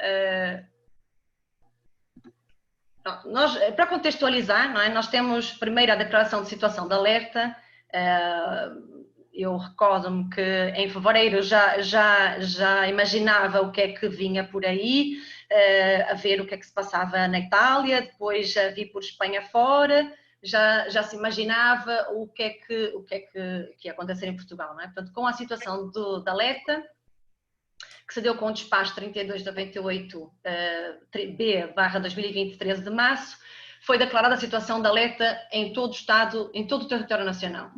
Nós, para contextualizar, não é? Nós temos primeiro a declaração de situação de alerta. Eu recordo-me que em fevereiro já imaginava o que é que vinha por aí, a ver o que é que se passava na Itália, depois já vi por Espanha fora, já se imaginava o que é que ia acontecer em Portugal, não é? Portanto, com a situação de alerta, que se deu com o despacho 3298-B/2020, 13 de março, foi declarada a situação de alerta em todo o Estado, em todo o território nacional.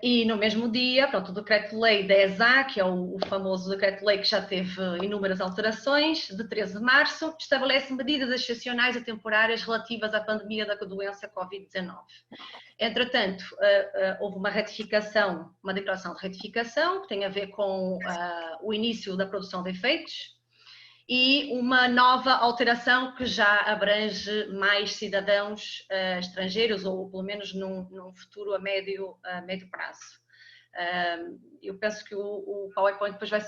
E no mesmo dia, pronto, o Decreto-Lei 10A, que é o famoso Decreto-Lei que já teve inúmeras alterações, de 13 de março, estabelece medidas excepcionais e temporárias relativas à pandemia da doença Covid-19. Entretanto, houve uma retificação, uma declaração de retificação, que tem a ver com o início da produção de efeitos, e uma nova alteração que já abrange mais cidadãos estrangeiros, ou pelo menos num futuro a médio prazo. Eu penso que o PowerPoint depois vai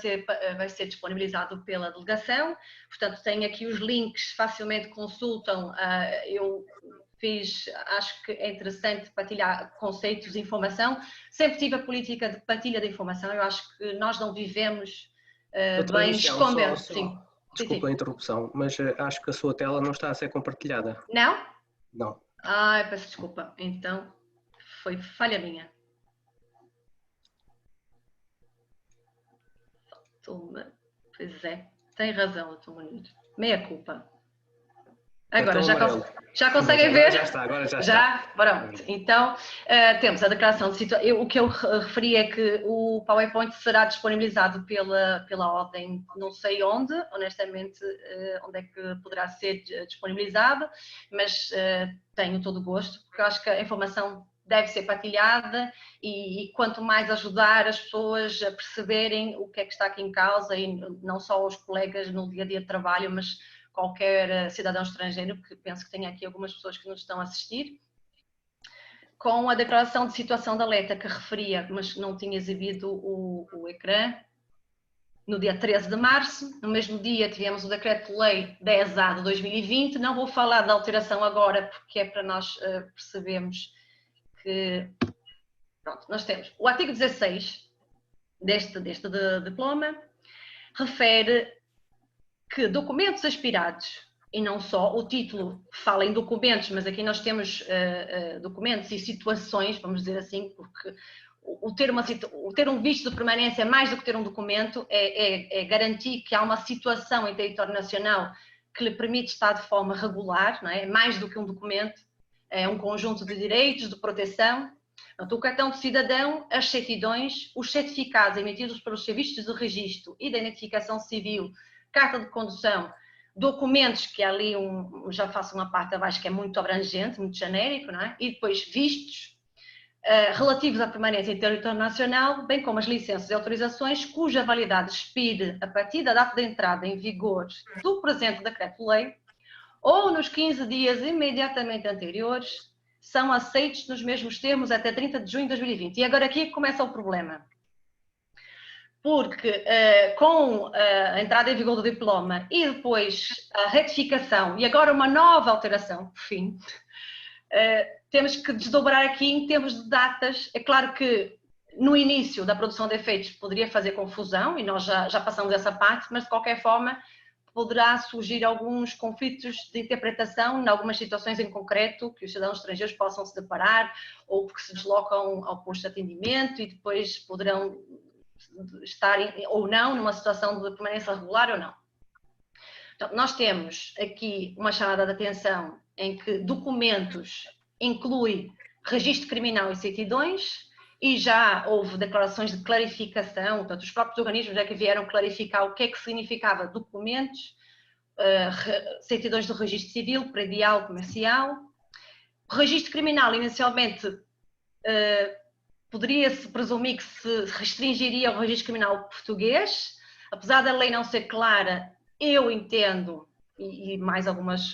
ser disponibilizado pela delegação, portanto tem aqui os links, facilmente consultam. Eu acho que é interessante partilhar conceitos e informação, sempre tive a política de partilha de informação, eu acho que nós não vivemos bem escondendo. Sim. Desculpa a interrupção, mas acho que a sua tela não está a ser compartilhada. Não? Não. Peço desculpa. Então, foi falha minha. Pois é, tem razão, Dr. Munir. Meia culpa. Agora, já conseguem ver? Já está, agora já está. Já? Pronto. Então, temos a declaração de situação. O que eu referi é que o PowerPoint será disponibilizado pela ordem, não sei onde, honestamente, onde é que poderá ser disponibilizado, mas tenho todo o gosto, porque eu acho que a informação deve ser partilhada e quanto mais ajudar as pessoas a perceberem o que é que está aqui em causa, e não só os colegas no dia-a-dia de trabalho, mas qualquer cidadão estrangeiro, porque penso que tem aqui algumas pessoas que nos estão a assistir, com a declaração de situação de alerta que referia, mas não tinha exibido o ecrã. no dia 13 de março. No mesmo dia tivemos o Decreto-Lei 10A de 2020. Não vou falar da alteração agora, porque é para nós percebermos que... Pronto, nós temos o artigo 16 deste diploma, refere que documentos expirados, e não só, o título fala em documentos, mas aqui nós temos documentos e situações, vamos dizer assim, porque o ter um visto de permanência, mais do que ter um documento, é garantir que há uma situação em território nacional que lhe permite estar de forma regular, não é? Mais do que um documento, é um conjunto de direitos, de proteção. Portanto, o cartão de cidadão, as certidões, os certificados emitidos pelos serviços de registro e de identificação civil, carta de condução, documentos, que ali já faço uma parte abaixo que é muito abrangente, muito genérico, não é? E depois vistos, relativos à permanência em território nacional, bem como as licenças e autorizações cuja validade expire a partir da data de entrada em vigor do presente decreto-lei ou nos 15 dias imediatamente anteriores, são aceitos nos mesmos termos até 30 de junho de 2020. E agora aqui começa o problema. Porque com a entrada em vigor do diploma e depois a retificação e agora uma nova alteração, por fim, temos que desdobrar aqui em termos de datas. É claro que no início da produção de efeitos poderia fazer confusão e nós já passamos essa parte, mas de qualquer forma poderá surgir alguns conflitos de interpretação em algumas situações em concreto que os cidadãos estrangeiros possam se deparar ou porque se deslocam ao posto de atendimento e depois poderão estar ou não numa situação de permanência regular ou não. Então, nós temos aqui uma chamada de atenção em que documentos inclui registro criminal e certidões e já houve declarações de clarificação, portanto os próprios organismos já que vieram clarificar o que é que significava documentos, certidões de registro civil, predial, comercial. O registro criminal inicialmente poderia-se presumir que se restringiria ao registro criminal português, apesar da lei não ser clara, eu entendo, e mais algumas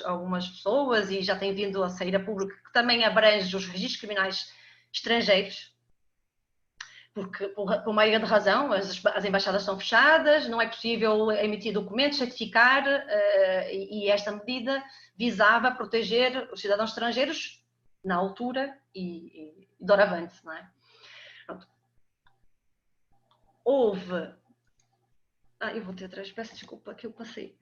pessoas, e já tem vindo a sair a público, que também abrange os registros criminais estrangeiros, porque por meio de razão as embaixadas estão fechadas, não é possível emitir documentos, certificar, e esta medida visava proteger os cidadãos estrangeiros na altura e doravante, não é? Pronto. Houve... eu vou ter atrás, peço desculpa que eu passei.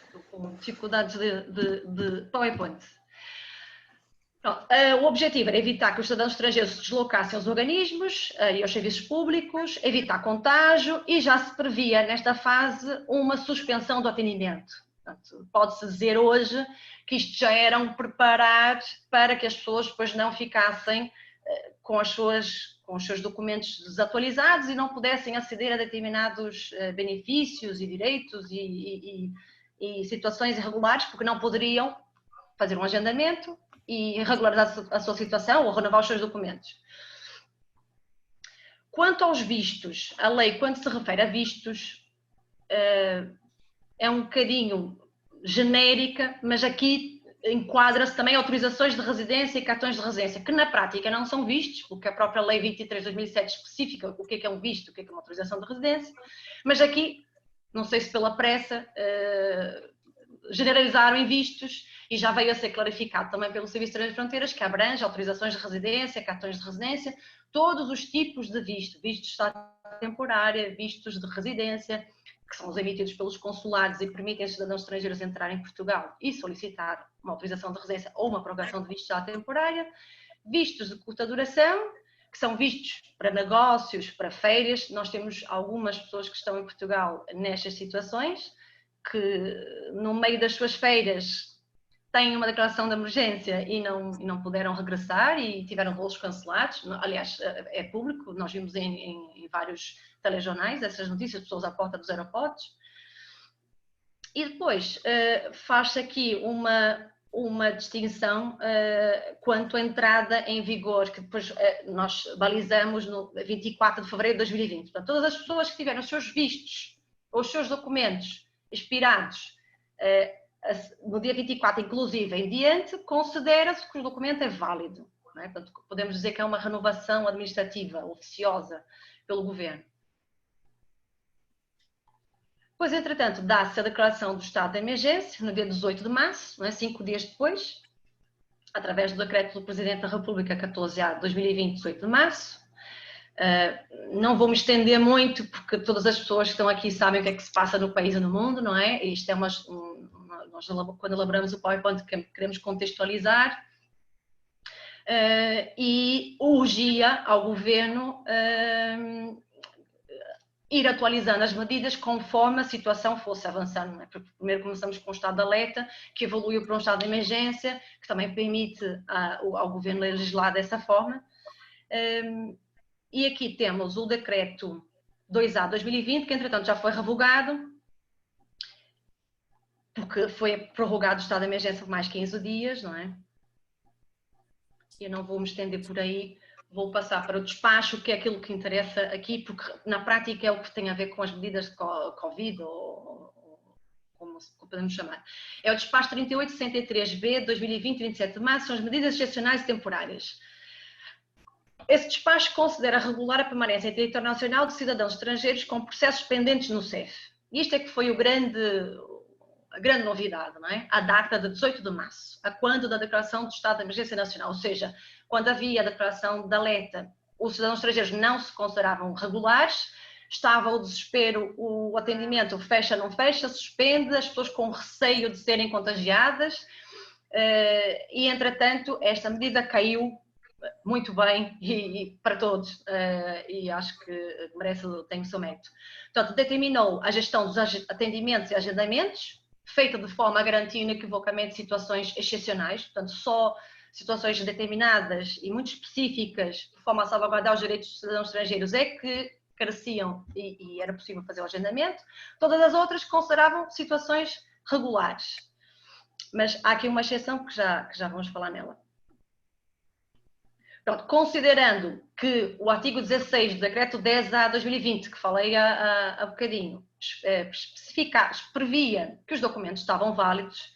Estou com dificuldades de PowerPoint. Pronto. O objetivo era evitar que os cidadãos estrangeiros se deslocassem aos organismos e aos serviços públicos, evitar contágio e já se previa nesta fase uma suspensão do atendimento. Pode-se dizer hoje que isto já era um preparar para que as pessoas depois não ficassem com os seus documentos desatualizados e não pudessem aceder a determinados benefícios e direitos e situações irregulares, porque não poderiam fazer um agendamento e regularizar a sua situação ou renovar os seus documentos. Quanto aos vistos, a lei, quando se refere a vistos, é um bocadinho genérica, mas aqui enquadra-se também autorizações de residência e cartões de residência, que na prática não são vistos, porque a própria Lei 23 de 2007 especifica o que é um visto, o que é uma autorização de residência, mas aqui, não sei se pela pressa, generalizaram em vistos e já veio a ser clarificado também pelo Serviço de Fronteiras que abrange autorizações de residência, cartões de residência, todos os tipos de visto, vistos de estado temporário, vistos de residência, que são os emitidos pelos consulados e permitem aos cidadãos estrangeiros entrar em Portugal e solicitar uma autorização de residência ou uma prorrogação de visto de estado temporário, vistos de curta duração, que são vistos para negócios, para férias. Nós temos algumas pessoas que estão em Portugal nestas situações, que no meio das suas férias têm uma declaração de emergência e não puderam regressar e tiveram voos cancelados. Aliás, é público, nós vimos em vários telejornais essas notícias, pessoas à porta dos aeroportos. E depois faz-se aqui uma distinção quanto à entrada em vigor, que depois nós balizamos no 24 de fevereiro de 2020. Portanto, todas as pessoas que tiveram os seus vistos ou os seus documentos expirados no dia 24, inclusive em diante, considera-se que o documento é válido. não é? Portanto, podemos dizer que é uma renovação administrativa oficiosa pelo Governo. Pois, entretanto, dá-se a declaração do estado de emergência no dia 18 de março, não é? 5 dias depois, através do decreto do Presidente da República 14A de 2020, 18 de março. Não vou me estender muito, porque todas as pessoas que estão aqui sabem o que é que se passa no país e no mundo, não é? Isto é nós, quando elaboramos o PowerPoint, queremos contextualizar, e urgia ao Governo ir atualizando as medidas conforme a situação fosse avançando. Não é? Porque primeiro começamos com o estado de alerta, que evoluiu para um estado de emergência, que também permite ao Governo legislar dessa forma. E aqui temos o decreto 2A/2020, que entretanto já foi revogado, porque foi prorrogado o estado de emergência por mais 15 dias, não é? Eu não vou me estender por aí, vou passar para o despacho, que é aquilo que interessa aqui, porque na prática é o que tem a ver com as medidas de Covid, ou como podemos chamar. É o despacho 3863B de 2020, 27 de março, são as medidas excepcionais e temporárias. Esse despacho considera regular a permanência em território nacional de cidadãos estrangeiros com processos pendentes no CEF. Isto é que foi a grande novidade, não é? A data de 18 de março, a quando da declaração do estado de emergência nacional, ou seja, quando havia a declaração de alerta, os cidadãos estrangeiros não se consideravam regulares, estava o desespero, o atendimento fecha, não fecha, suspende, as pessoas com receio de serem contagiadas, e entretanto esta medida caiu muito bem e para todos, e acho que tem o seu mérito. Portanto, determinou a gestão dos atendimentos e agendamentos, feita de forma a garantir inequivocamente situações excepcionais, portanto, só situações determinadas e muito específicas, de forma a salvaguardar os direitos dos cidadãos estrangeiros, é que careciam e era possível fazer o agendamento. Todas as outras consideravam situações regulares. Mas há aqui uma exceção que já vamos falar nela. Pronto, considerando que o artigo 16 do decreto 10/2020, que falei há bocadinho, previa que os documentos estavam válidos,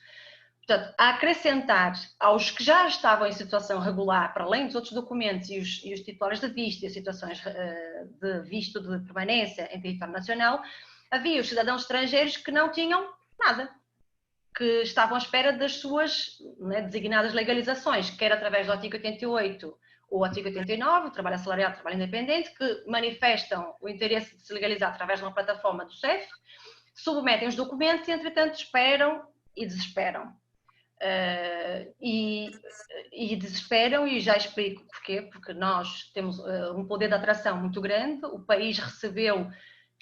portanto, a acrescentar aos que já estavam em situação regular, para além dos outros documentos e os titulares de visto e as situações de visto de permanência em território nacional, havia os cidadãos estrangeiros que não tinham nada, que estavam à espera das suas, né, designadas legalizações, quer através do artigo 88 ou artigo 89, o trabalho assalariado, o trabalho independente, que manifestam o interesse de se legalizar através de uma plataforma do CEF, submetem os documentos e, entretanto, esperam e desesperam. E desesperam, e já explico porquê, porque nós temos um poder de atração muito grande, o país recebeu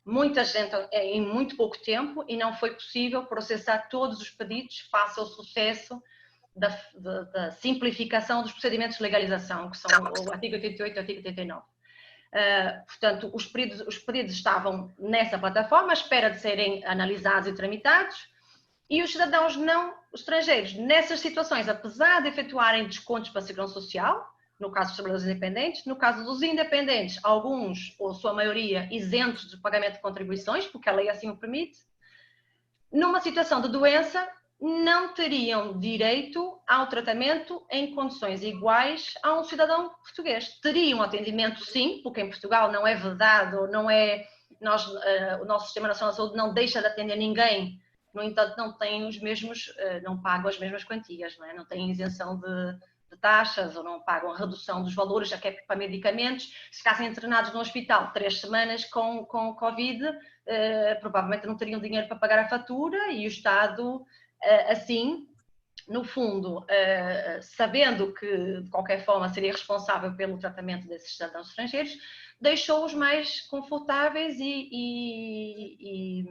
muita gente em muito pouco tempo e não foi possível processar todos os pedidos face ao sucesso da simplificação dos procedimentos de legalização, que são o artigo 88 e o artigo 89. Portanto, os pedidos estavam nessa plataforma, à espera de serem analisados e tramitados, e os cidadãos não estrangeiros, nessas situações, apesar de efetuarem descontos para a Segurança Social, no caso dos trabalhadores independentes, no caso dos independentes, alguns, ou sua maioria, isentos de pagamento de contribuições, porque a lei assim o permite, numa situação de doença, não teriam direito ao tratamento em condições iguais a um cidadão português. Teriam atendimento, sim, porque em Portugal não é vedado, não é, o nosso Sistema Nacional de Saúde não deixa de atender ninguém, no entanto não tem os mesmos, não pagam as mesmas quantias, não é? Não têm isenção de taxas, ou não pagam a redução dos valores, já que é para medicamentos. Se ficassem internados no hospital 3 semanas com Covid, provavelmente não teriam dinheiro para pagar a fatura, e o Estado, assim, no fundo, sabendo que de qualquer forma seria responsável pelo tratamento desses cidadãos estrangeiros, deixou-os mais confortáveis e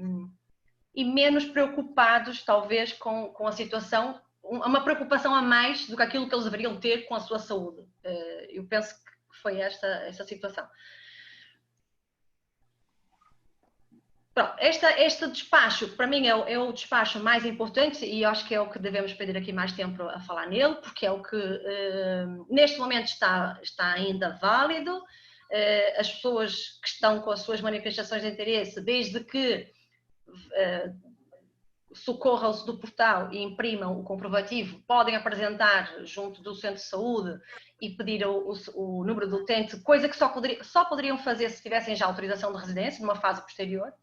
menos preocupados, talvez, com a situação, uma preocupação a mais do que aquilo que eles deveriam ter com a sua saúde. Eu penso que foi esta situação. Pronto, este despacho, para mim, é o despacho mais importante, e acho que é o que devemos perder aqui mais tempo a falar nele, porque é o que neste momento está ainda válido. As pessoas que estão com as suas manifestações de interesse, desde que socorram-se do portal e imprimam o comprovativo, podem apresentar junto do centro de saúde e pedir o número do utente, coisa que só poderiam fazer se tivessem já autorização de residência, numa fase posterior.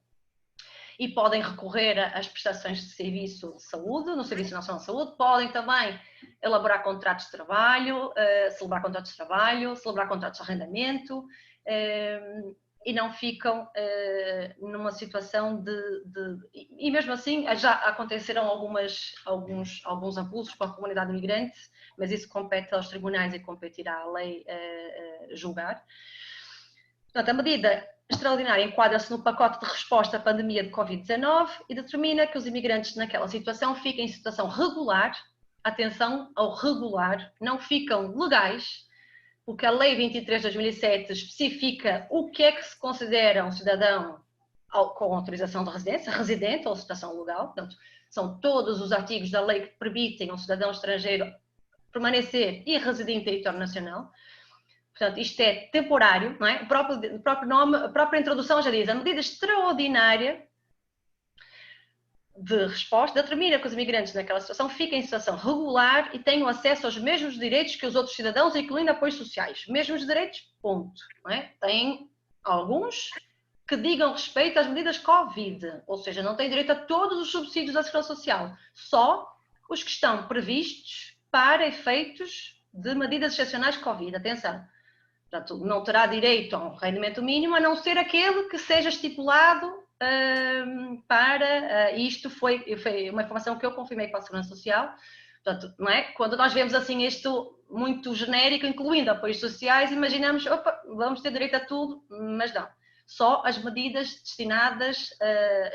E podem recorrer às prestações de serviço de saúde, no Serviço Nacional de Saúde, podem também elaborar contratos de trabalho, celebrar contratos de trabalho, celebrar contratos de arrendamento, e não ficam numa situação E mesmo assim, já aconteceram alguns abusos com a comunidade migrante, mas isso compete aos tribunais e competirá à lei julgar. Portanto, a medida extraordinária enquadra-se no pacote de resposta à pandemia de Covid-19 e determina que os imigrantes naquela situação fiquem em situação regular, atenção ao regular, não ficam legais, porque a Lei 23 de 2007 especifica o que é que se considera um cidadão com autorização de residência, residente ou situação legal. Portanto, são todos os artigos da lei que permitem um cidadão estrangeiro permanecer e residir em território nacional. Portanto, isto é temporário, não é? O próprio nome, a própria introdução já diz, a medida extraordinária de resposta determina que os imigrantes naquela situação fiquem em situação regular e tenham acesso aos mesmos direitos que os outros cidadãos, incluindo apoios sociais. Mesmos direitos, ponto. Não é? Tem alguns que digam respeito às medidas Covid, ou seja, não têm direito a todos os subsídios da Segurança Social, só os que estão previstos para efeitos de medidas excepcionais Covid. Atenção. Portanto, não terá direito a um rendimento mínimo, a não ser aquele que seja estipulado isto foi uma informação que eu confirmei com a Segurança Social. Portanto, não é? Quando nós vemos assim isto muito genérico, incluindo apoios sociais, imaginamos, opa, vamos ter direito a tudo, mas não. Só as medidas destinadas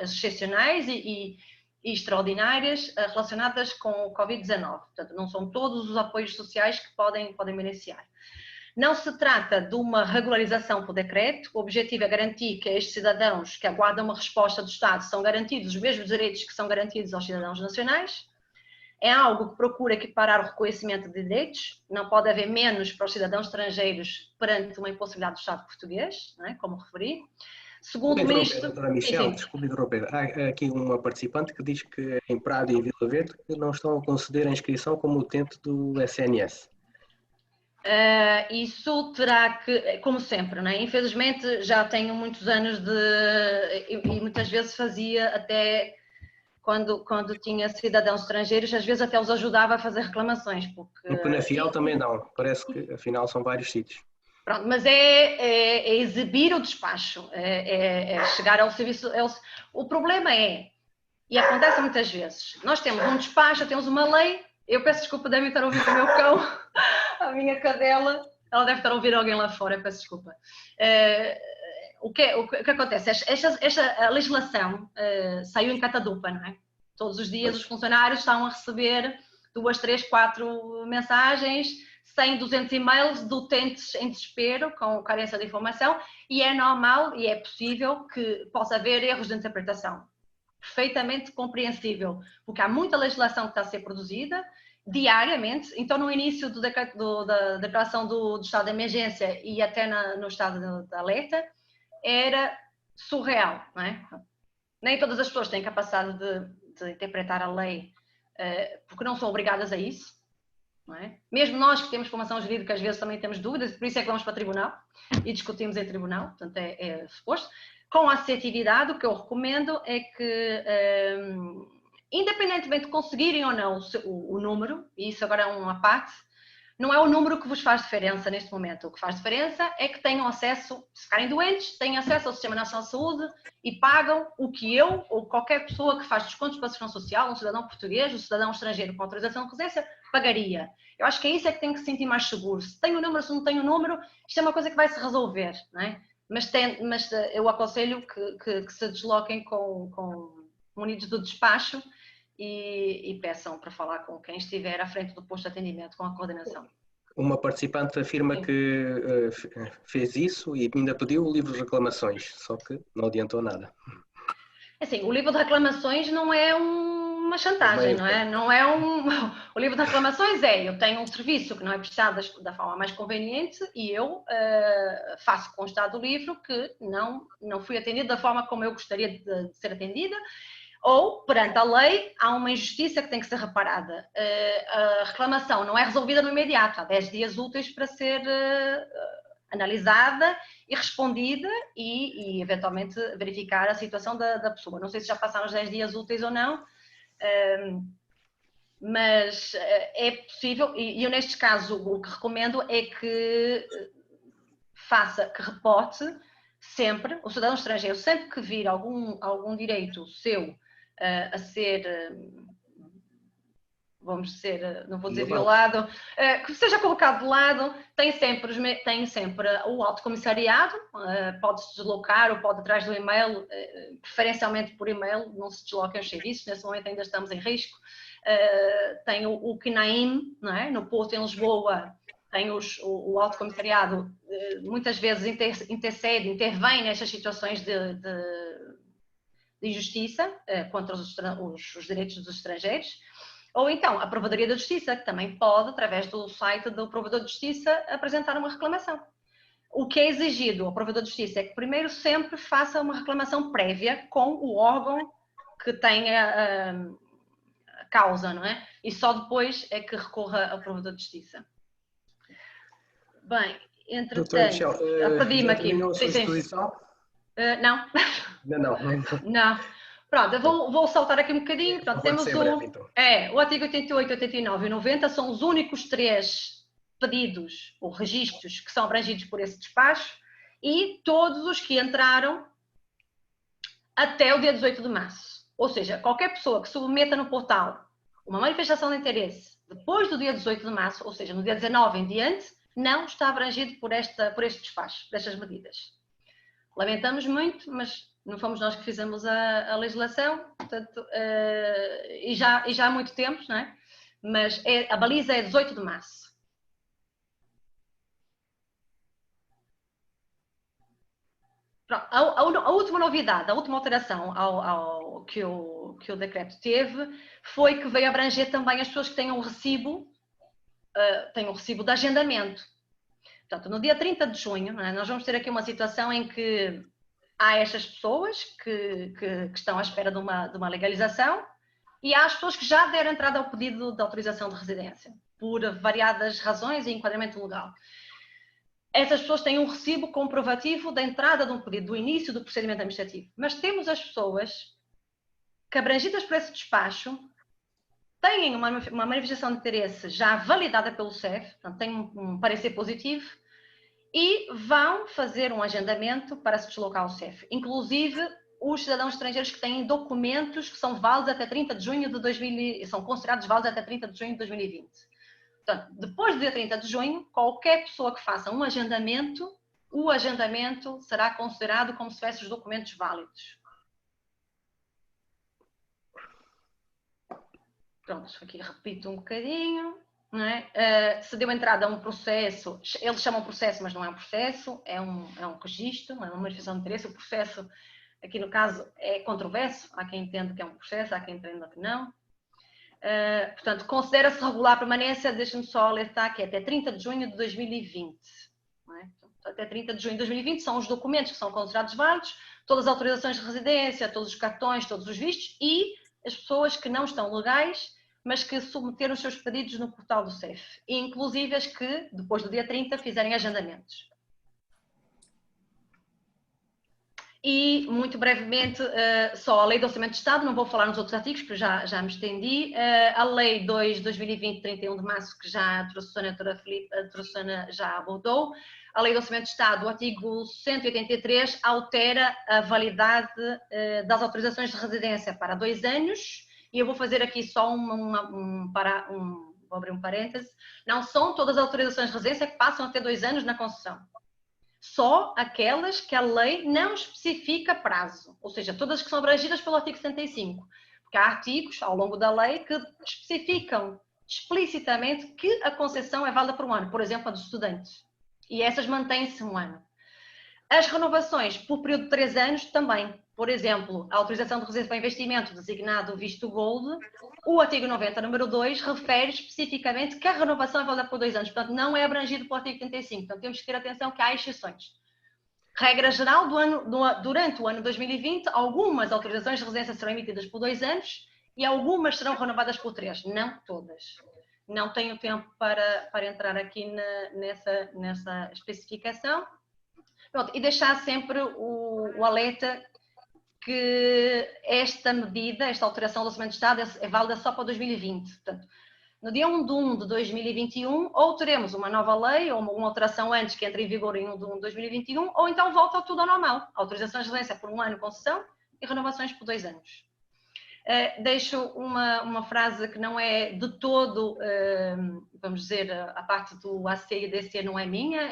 às excepcionais e extraordinárias relacionadas com o Covid-19. Portanto, não são todos os apoios sociais que podem beneficiar. Não se trata de uma regularização por decreto, o objetivo é garantir que estes cidadãos que aguardam uma resposta do Estado são garantidos os mesmos direitos que são garantidos aos cidadãos nacionais. É algo que procura equiparar o reconhecimento de direitos, não pode haver menos para os cidadãos estrangeiros perante uma impossibilidade do Estado português, não é? Como referi. Segundo o ministro... Doutora Michel, desculpe interromper, há aqui uma participante que diz que em Prado e em Vila Verde que não estão a conceder a inscrição como utente do SNS. Isso terá que, como sempre, não é? Infelizmente já tenho muitos anos e muitas vezes fazia até quando tinha cidadãos estrangeiros, às vezes até os ajudava a fazer reclamações. Porque... No Penafiel também não, parece que afinal são vários sítios. Pronto, mas é exibir o despacho, é chegar ao serviço. O problema e acontece muitas vezes, nós temos um despacho, temos uma lei. Eu peço desculpa, devem estar a ouvir o meu cão, a minha cadela, ela deve estar a ouvir alguém lá fora, eu peço desculpa. O que acontece? Esta legislação saiu em catadupa, não é? Todos os dias os funcionários estão a receber 2, 3, 4 mensagens, 100, 200 e-mails de utentes em desespero, com carência de informação, e é normal e é possível que possa haver erros de interpretação. Perfeitamente compreensível, porque há muita legislação que está a ser produzida diariamente. Então, no início da declaração do estado de emergência e até no estado de alerta, era surreal, não é? Nem todas as pessoas têm capacidade de interpretar a lei, porque não são obrigadas a isso, não é? Mesmo nós que temos formação jurídica, às vezes também temos dúvidas, por isso é que vamos para o tribunal e discutimos em tribunal, portanto é suposto. Com assertividade, o que eu recomendo é que, independentemente de conseguirem ou não o número, e isso agora é uma parte, não é o número que vos faz diferença neste momento. O que faz diferença é que tenham acesso, se ficarem doentes, tenham acesso ao Sistema Nacional de Saúde e pagam o que eu ou qualquer pessoa que faz descontos para a Segurança Social, um cidadão português, um cidadão estrangeiro com autorização de residência, pagaria. Eu acho que é isso que tem que se sentir mais seguro. Se tem o número, se não tem o número, isto é uma coisa que vai se resolver, não é? Mas eu aconselho que se desloquem munidos do despacho e peçam para falar com quem estiver à frente do posto de atendimento, com a coordenação. Uma participante afirma que fez isso e ainda pediu o livro de reclamações, só que não adiantou nada. Assim, o livro de reclamações não é uma chantagem, não é? Não é o livro de reclamações eu tenho um serviço que não é prestado da forma mais conveniente e eu faço constar do livro que não fui atendida da forma como eu gostaria de ser atendida, ou, perante a lei, há uma injustiça que tem que ser reparada. A reclamação não é resolvida no imediato, há 10 dias úteis para ser analisada e respondida e eventualmente verificar a situação da pessoa. Não sei se já passaram os 10 dias úteis ou não, mas é possível, e eu nestes casos o que recomendo é que que reporte sempre, o cidadão estrangeiro, sempre que vir algum direito seu a ser, vamos dizer, não vou dizer violado, que seja colocado de lado, tem sempre o Alto Comissariado, pode-se deslocar ou pode atrás do e-mail, preferencialmente por e-mail, não se desloquem os serviços, nesse momento ainda estamos em risco. Tem o CNAIM, não é? No Porto, em Lisboa, tem o Alto Comissariado, muitas vezes intervém nestas situações de injustiça contra os direitos dos estrangeiros. Ou então, a Provedoria da Justiça, que também pode, através do site do Provedor de Justiça, apresentar uma reclamação. O que é exigido ao Provedor de Justiça é que primeiro sempre faça uma reclamação prévia com o órgão que tem a causa, não é? E só depois é que recorra ao Provedor de Justiça. Bem, entretanto, perdi-me aqui. Não. Não. Pronto, eu vou saltar aqui um bocadinho. Pronto, temos o artigo 88, 89 e 90 são os únicos 3 pedidos ou registros que são abrangidos por esse despacho e todos os que entraram até o dia 18 de março. Ou seja, qualquer pessoa que submeta no portal uma manifestação de interesse depois do dia 18 de março, ou seja, no dia 19 em diante, não está abrangido por este despacho, por estas medidas. Lamentamos muito, mas não fomos nós que fizemos a legislação, portanto, e já há muito tempo, não é? Mas a baliza é 18 de março. Pronto, a última novidade, a última alteração que o decreto teve foi que veio abranger também as pessoas que tenham um recibo de agendamento. Portanto, no dia 30 de junho, não é? Nós vamos ter aqui uma situação em que há estas pessoas que estão à espera de uma legalização e há as pessoas que já deram entrada ao pedido de autorização de residência, por variadas razões e enquadramento legal. Essas pessoas têm um recibo comprovativo da entrada de um pedido, do início do procedimento administrativo. Mas temos as pessoas que, abrangidas por esse despacho, têm uma manifestação de interesse já validada pelo CEF, portanto, têm um parecer positivo, e vão fazer um agendamento para se deslocar ao CEF. Inclusive, os cidadãos estrangeiros que têm documentos que são válidos até 30 de junho de 2020, são considerados válidos até 30 de junho de 2020. Portanto, depois do dia 30 de junho, qualquer pessoa que faça um agendamento, o agendamento será considerado como se tivesse os documentos válidos. Pronto, aqui repito um bocadinho. Não é? Se deu entrada a um processo, eles chamam processo, mas não é um processo, é um registro, é uma manifestação de interesse. O processo, aqui no caso, é controverso. Há quem entenda que é um processo, há quem entenda que não. Portanto, considera-se regular a permanência, deixa-me só alertar, que é até 30 de junho de 2020. Não é? Portanto, até 30 de junho de 2020 são os documentos que são considerados válidos, todas as autorizações de residência, todos os cartões, todos os vistos e as pessoas que não estão legais, mas que submeteram os seus pedidos no portal do CEF, e inclusive as que, depois do dia 30, fizerem agendamentos. E, muito brevemente, só a Lei do Orçamento de Estado, não vou falar nos outros artigos, porque já me estendi. A Lei 2 de 2020, 31 de março, que já a doutora Susana já abordou. A Lei do Orçamento de Estado, o artigo 183, altera a validade das autorizações de residência para 2 anos. E eu vou fazer aqui só vou abrir um parêntese. Não são todas as autorizações de residência que passam a ter 2 anos na concessão. Só aquelas que a lei não especifica prazo. Ou seja, todas que são abrangidas pelo artigo 75. Porque há artigos ao longo da lei que especificam explicitamente que a concessão é válida por 1 ano. Por exemplo, a dos estudantes. E essas mantêm-se 1 ano. As renovações por período de 3 anos também. Por exemplo, a autorização de residência para investimento designado visto gold, o artigo 90, número 2, refere especificamente que a renovação é válida por 2 anos. Portanto, não é abrangido pelo artigo 35. Portanto, temos que ter atenção que há exceções. Regra geral, durante o ano 2020, algumas autorizações de residência serão emitidas por 2 anos e algumas serão renovadas por 3, não todas. Não tenho tempo para entrar aqui nessa especificação. Pronto, e deixar sempre o alerta que esta medida, esta alteração do Orçamento de Estado é válida só para 2020. Portanto, no dia 1 de 1 de 2021, ou teremos uma nova lei, ou uma alteração antes que entre em vigor em 1 de 1 de 2021, ou então volta tudo ao normal. Autorizações de residência por 1 ano concessão e renovações por 2 anos. Deixo uma frase que não é de todo, vamos dizer, a parte do AC e DC não é minha,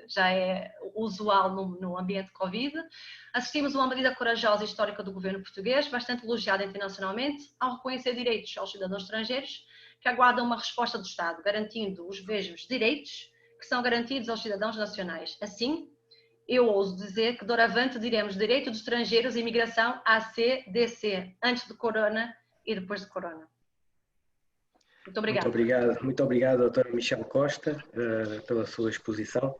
já é usual no ambiente Covid. Assistimos a uma medida corajosa e histórica do governo português, bastante elogiada internacionalmente, ao reconhecer direitos aos cidadãos estrangeiros que aguardam uma resposta do Estado, garantindo os mesmos direitos que são garantidos aos cidadãos nacionais. Assim, eu ouso dizer que doravante diremos direito dos estrangeiros e imigração AC/DC, antes de Corona e depois de Corona. Muito obrigada. Muito obrigado, doutora Michelle Costa, pela sua exposição.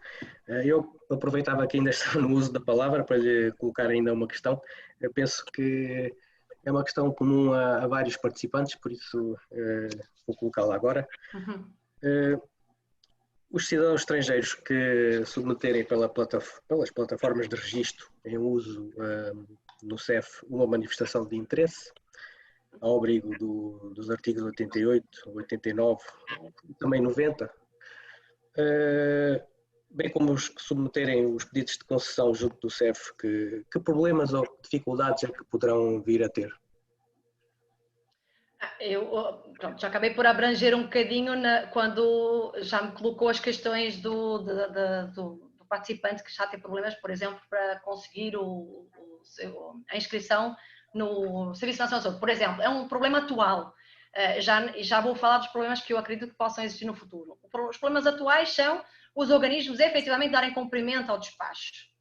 Eu aproveitava que ainda está no uso da palavra para lhe colocar ainda uma questão. Eu penso que é uma questão comum a vários participantes, por isso vou colocá-la agora. Os cidadãos estrangeiros que submeterem pelas plataformas de registro em uso no CEF uma manifestação de interesse, ao abrigo dos artigos 88, 89 e também 90, bem como os que submeterem os pedidos de concessão junto do CEF, que problemas ou dificuldades é que poderão vir a ter? Pronto, já acabei por abranger um bocadinho quando já me colocou as questões do participante que já tem problemas, por exemplo, para conseguir a inscrição no Serviço Nacional de Saúde. Por exemplo, é um problema atual. Já vou falar dos problemas que eu acredito que possam existir no futuro. Os problemas atuais são os organismos efetivamente darem cumprimento ao despacho.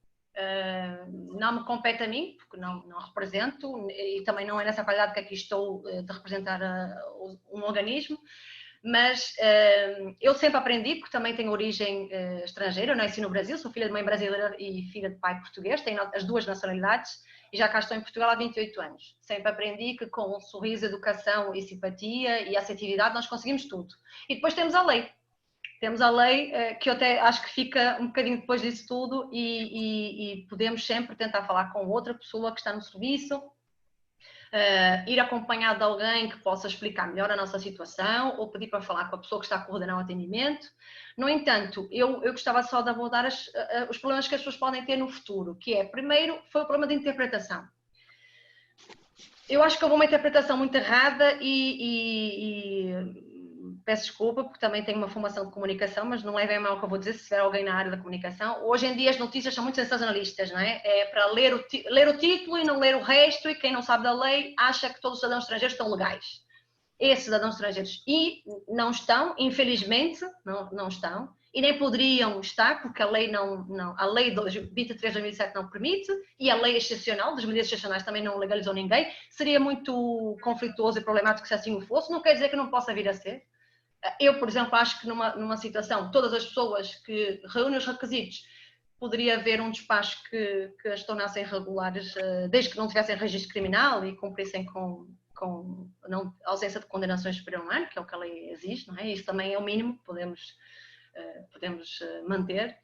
Não me compete a mim, porque não represento, e também não é nessa qualidade que aqui estou de representar um organismo, mas eu sempre aprendi, porque também tenho origem estrangeira, eu nasci no Brasil, sou filha de mãe brasileira e filha de pai português, tenho as duas nacionalidades, e já cá estou em Portugal há 28 anos. Sempre aprendi que com um sorriso, educação e simpatia e assertividade nós conseguimos tudo. E depois temos a lei. Temos a lei que eu até acho que fica um bocadinho depois disso tudo e podemos sempre tentar falar com outra pessoa que está no serviço, ir acompanhado de alguém que possa explicar melhor a nossa situação ou pedir para falar com a pessoa que está a coordenar o atendimento. No entanto, eu gostava só de abordar os problemas que as pessoas podem ter no futuro, que é, primeiro, foi o problema de interpretação. Eu acho que houve uma interpretação muito errada peço desculpa, porque também tenho uma formação de comunicação, mas não levem a mal o que eu vou dizer se tiver alguém na área da comunicação. Hoje em dia as notícias são muito sensacionalistas, não é? É para ler o título e não ler o resto, e quem não sabe da lei acha que todos os cidadãos estrangeiros estão legais. Esses cidadãos estrangeiros não estão, infelizmente, não estão, e nem poderiam estar, porque a lei a lei 23/2007 não permite, e a lei excepcional, das medidas excepcionais também não legalizou ninguém. Seria muito conflituoso e problemático se assim o fosse, não quer dizer que não possa vir a ser. Eu, por exemplo, acho que numa situação, todas as pessoas que reúnem os requisitos, poderia haver um despacho que as tornassem regulares, desde que não tivessem registro criminal e cumprissem com ausência de condenações superior a um ano, que é o que a lei exige, não é? Isso também é o mínimo que podemos manter.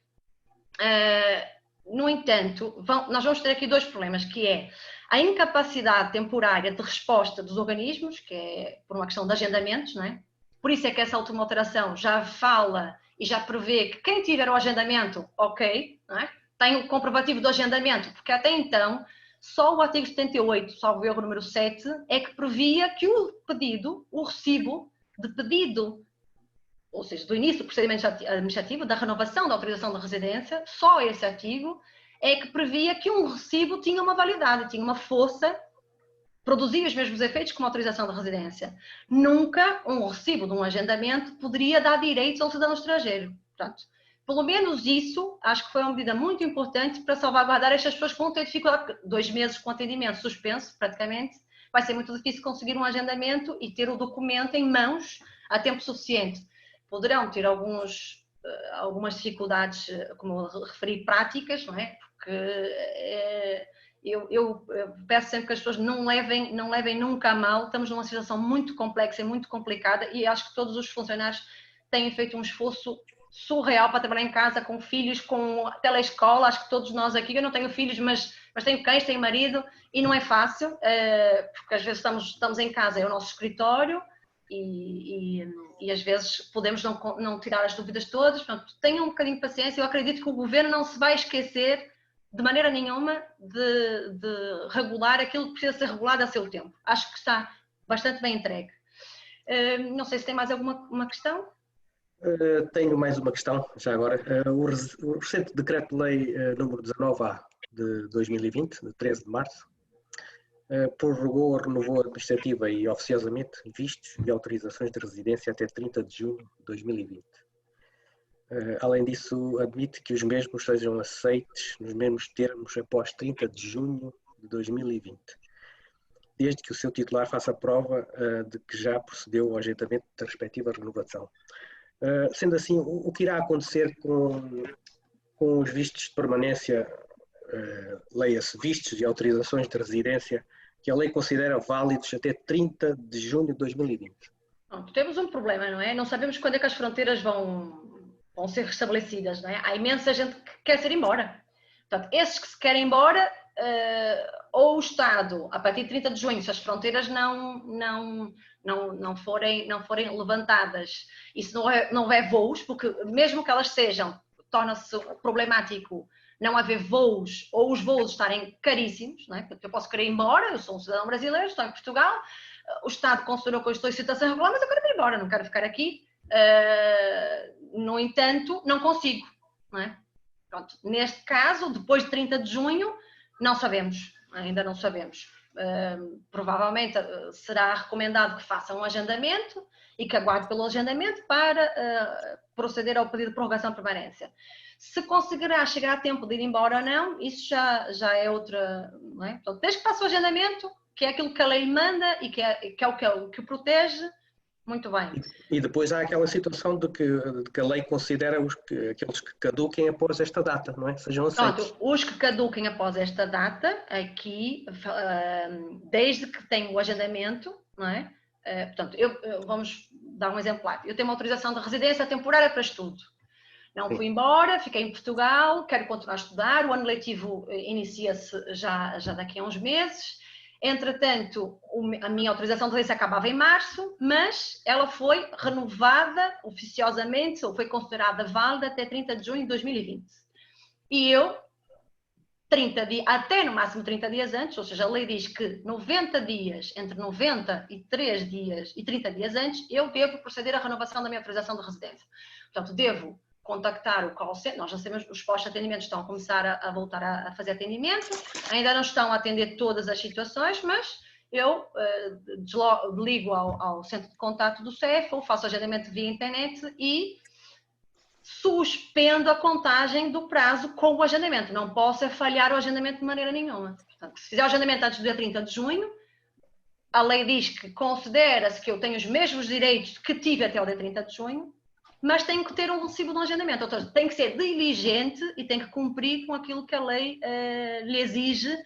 No entanto, nós vamos ter aqui dois problemas, que é a incapacidade temporária de resposta dos organismos, que é por uma questão de agendamentos, não é? Por isso é que essa última alteração já fala e já prevê que quem tiver o agendamento, ok, não é? Tem o comprovativo do agendamento, porque até então só o artigo 78, salvo erro número 7, é que previa que o pedido, o recibo de pedido, ou seja, do início do procedimento administrativo, da renovação da autorização de residência, só esse artigo é que previa que um recibo tinha uma validade, tinha uma força, produzia os mesmos efeitos que uma autorização de residência. Nunca um recibo de um agendamento poderia dar direitos ao cidadão estrangeiro. Portanto, pelo menos isso, acho que foi uma medida muito importante para salvaguardar estas pessoas que vão ter dificuldade. 2 meses com atendimento suspenso, praticamente, vai ser muito difícil conseguir um agendamento e ter o documento em mãos a tempo suficiente. Poderão ter alguns algumas dificuldades, como eu referi, práticas, não é? Porque eu peço sempre que as pessoas não levem nunca a mal. Estamos numa situação muito complexa e muito complicada, e acho que todos os funcionários têm feito um esforço surreal para trabalhar em casa, com filhos, com telescola. Acho que todos nós aqui, eu não tenho filhos, mas tenho cães, tenho marido, e não é fácil, porque às vezes estamos em casa, é o nosso escritório, e às vezes podemos não tirar as dúvidas todas. Portanto, tenham um bocadinho de paciência. Eu acredito que o governo não se vai esquecer de maneira nenhuma de regular aquilo que precisa ser regulado a seu tempo. Acho que está bastante bem entregue. Não sei se tem mais alguma questão. Tenho mais uma questão, já agora. O recente Decreto-Lei número 19A de 2020, de 13 de março, prorrogou ou renovou administrativa e oficiosamente vistos e autorizações de residência até 30 de junho de 2020. Além disso, admite que os mesmos sejam aceites nos mesmos termos após 30 de junho de 2020, desde que o seu titular faça prova de que já procedeu ao agendamento da respectiva renovação. Sendo assim, o que irá acontecer com os vistos de permanência, leia-se vistos e autorizações de residência, que a lei considera válidos até 30 de junho de 2020? Temos um problema, não é? Não sabemos quando é que as fronteiras vão ser restabelecidas, não é? Há imensa gente que quer ser embora. Portanto, esses que se querem embora, ou o Estado, a partir de 30 de junho, se as fronteiras não forem levantadas, e se não houver voos, porque mesmo que elas sejam, torna-se problemático não haver voos, ou os voos estarem caríssimos, não é? Porque eu posso querer ir embora, eu sou um cidadão brasileiro, estou em Portugal, o Estado considerou que eu estou em situação regular, mas eu quero ir embora, não quero ficar aqui. No entanto, não consigo, não é? Pronto, neste caso, depois de 30 de junho, não sabemos, ainda não sabemos. Provavelmente será recomendado que façam um agendamento e que aguarde pelo agendamento para proceder ao pedido de prorrogação de permanência. Se conseguirá chegar a tempo de ir embora ou não, isso já é outra, não é? Portanto, desde que faça o agendamento, que é aquilo que a lei manda e que é o que o protege, muito bem. E depois há aquela situação de que a lei considera aqueles que caduquem após esta data, não é? Sejam aceitos. Pronto, os que caduquem após esta data, aqui, desde que tenham o agendamento, não é? Portanto, vamos dar um exemplar. Eu tenho uma autorização de residência temporária para estudo. Não fui embora, fiquei em Portugal, quero continuar a estudar, o ano letivo inicia-se já daqui a uns meses. Entretanto, a minha autorização de residência acabava em março, mas ela foi renovada oficiosamente, ou foi considerada válida até 30 de junho de 2020. E eu, até no máximo 30 dias antes, ou seja, a lei diz que 90 dias, entre 93 dias e 30 dias antes, eu devo proceder à renovação da minha autorização de residência. Portanto, devo contactar o call center. Nós já sabemos que os postos-atendimentos estão a começar a voltar a fazer atendimento, ainda não estão a atender todas as situações, mas eu ligo ao centro de contato do CEF, ou faço agendamento via internet e suspendo a contagem do prazo com o agendamento. Não posso falhar o agendamento de maneira nenhuma. Portanto, se fizer o agendamento antes do dia 30 de junho, a lei diz que considera-se que eu tenho os mesmos direitos que tive até o dia 30 de junho, mas tem que ter um recibo de um agendamento, ou seja, tem que ser diligente e tem que cumprir com aquilo que a lei lhe exige,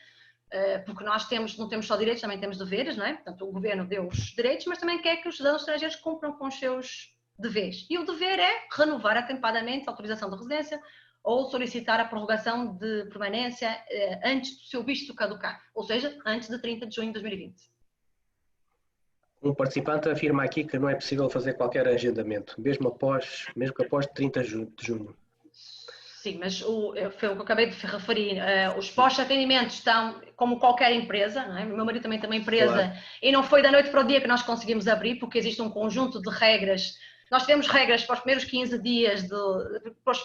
porque nós não temos só direitos, também temos deveres, não é? Portanto, o governo deu os direitos, mas também quer que os cidadãos estrangeiros cumpram com os seus deveres. E o dever é renovar atempadamente a autorização de residência ou solicitar a prorrogação de permanência antes do seu visto caducar, ou seja, antes de 30 de junho de 2020. Um participante afirma aqui que não é possível fazer qualquer agendamento, mesmo que após 30 de junho. Sim, mas foi o que eu acabei de referir. Os postos-atendimentos estão como qualquer empresa, não é? O meu marido também tem uma empresa, claro. E não foi da noite para o dia que nós conseguimos abrir, porque existe um conjunto de regras. Nós temos regras para os primeiros 15 dias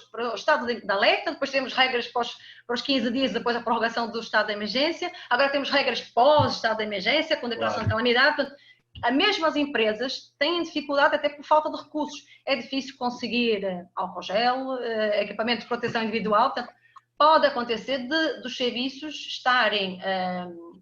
para o estado de alerta, depois temos regras para os 15 dias depois da prorrogação do estado de emergência, agora temos regras pós-estado de emergência, com declaração de calamidade. Portanto, mesmo as empresas têm dificuldade até por falta de recursos. É difícil conseguir álcool gel, equipamento de proteção individual. Portanto, pode acontecer dos serviços estarem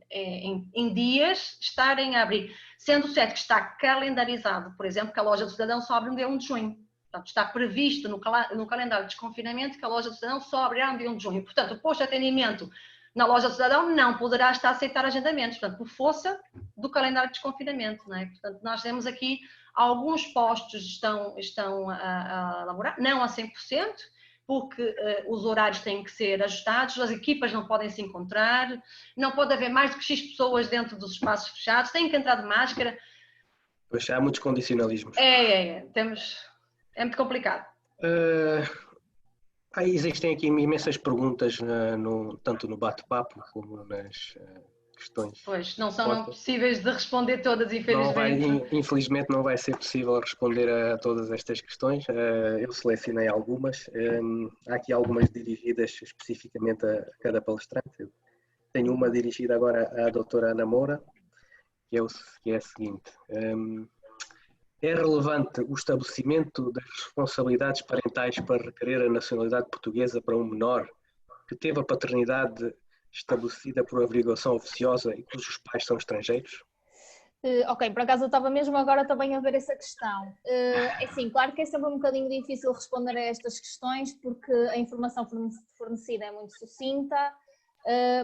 em dias, estarem a abrir. Sendo certo que está calendarizado, por exemplo, que a loja do cidadão só abre no dia 1 de junho. Portanto, está previsto no calendário de desconfinamento que a loja do cidadão só abrirá no dia 1 de junho. Portanto, o posto de atendimento na loja do cidadão não poderá estar a aceitar agendamentos, portanto, por força do calendário de desconfinamento, não é? Portanto, nós temos aqui alguns postos estão a elaborar, não a 100%, porque os horários têm que ser ajustados, as equipas não podem se encontrar, não pode haver mais do que X pessoas dentro dos espaços fechados, têm que entrar de máscara. Pois há muitos condicionalismos. É muito complicado. Existem aqui imensas perguntas, tanto no bate-papo como nas questões. Pois, não são possíveis de responder todas, infelizmente. Infelizmente não vai ser possível responder a todas estas questões. Eu selecionei algumas. Há aqui algumas dirigidas especificamente a cada palestrante. Eu tenho uma dirigida agora à doutora Ana Moura, que é a seguinte. É relevante o estabelecimento das responsabilidades parentais para requerer a nacionalidade portuguesa para um menor que teve a paternidade estabelecida por averiguação oficiosa e cujos pais são estrangeiros? Ok, por acaso eu estava mesmo agora também a ver essa questão. É assim, claro que é sempre um bocadinho difícil responder a estas questões porque a informação fornecida é muito sucinta,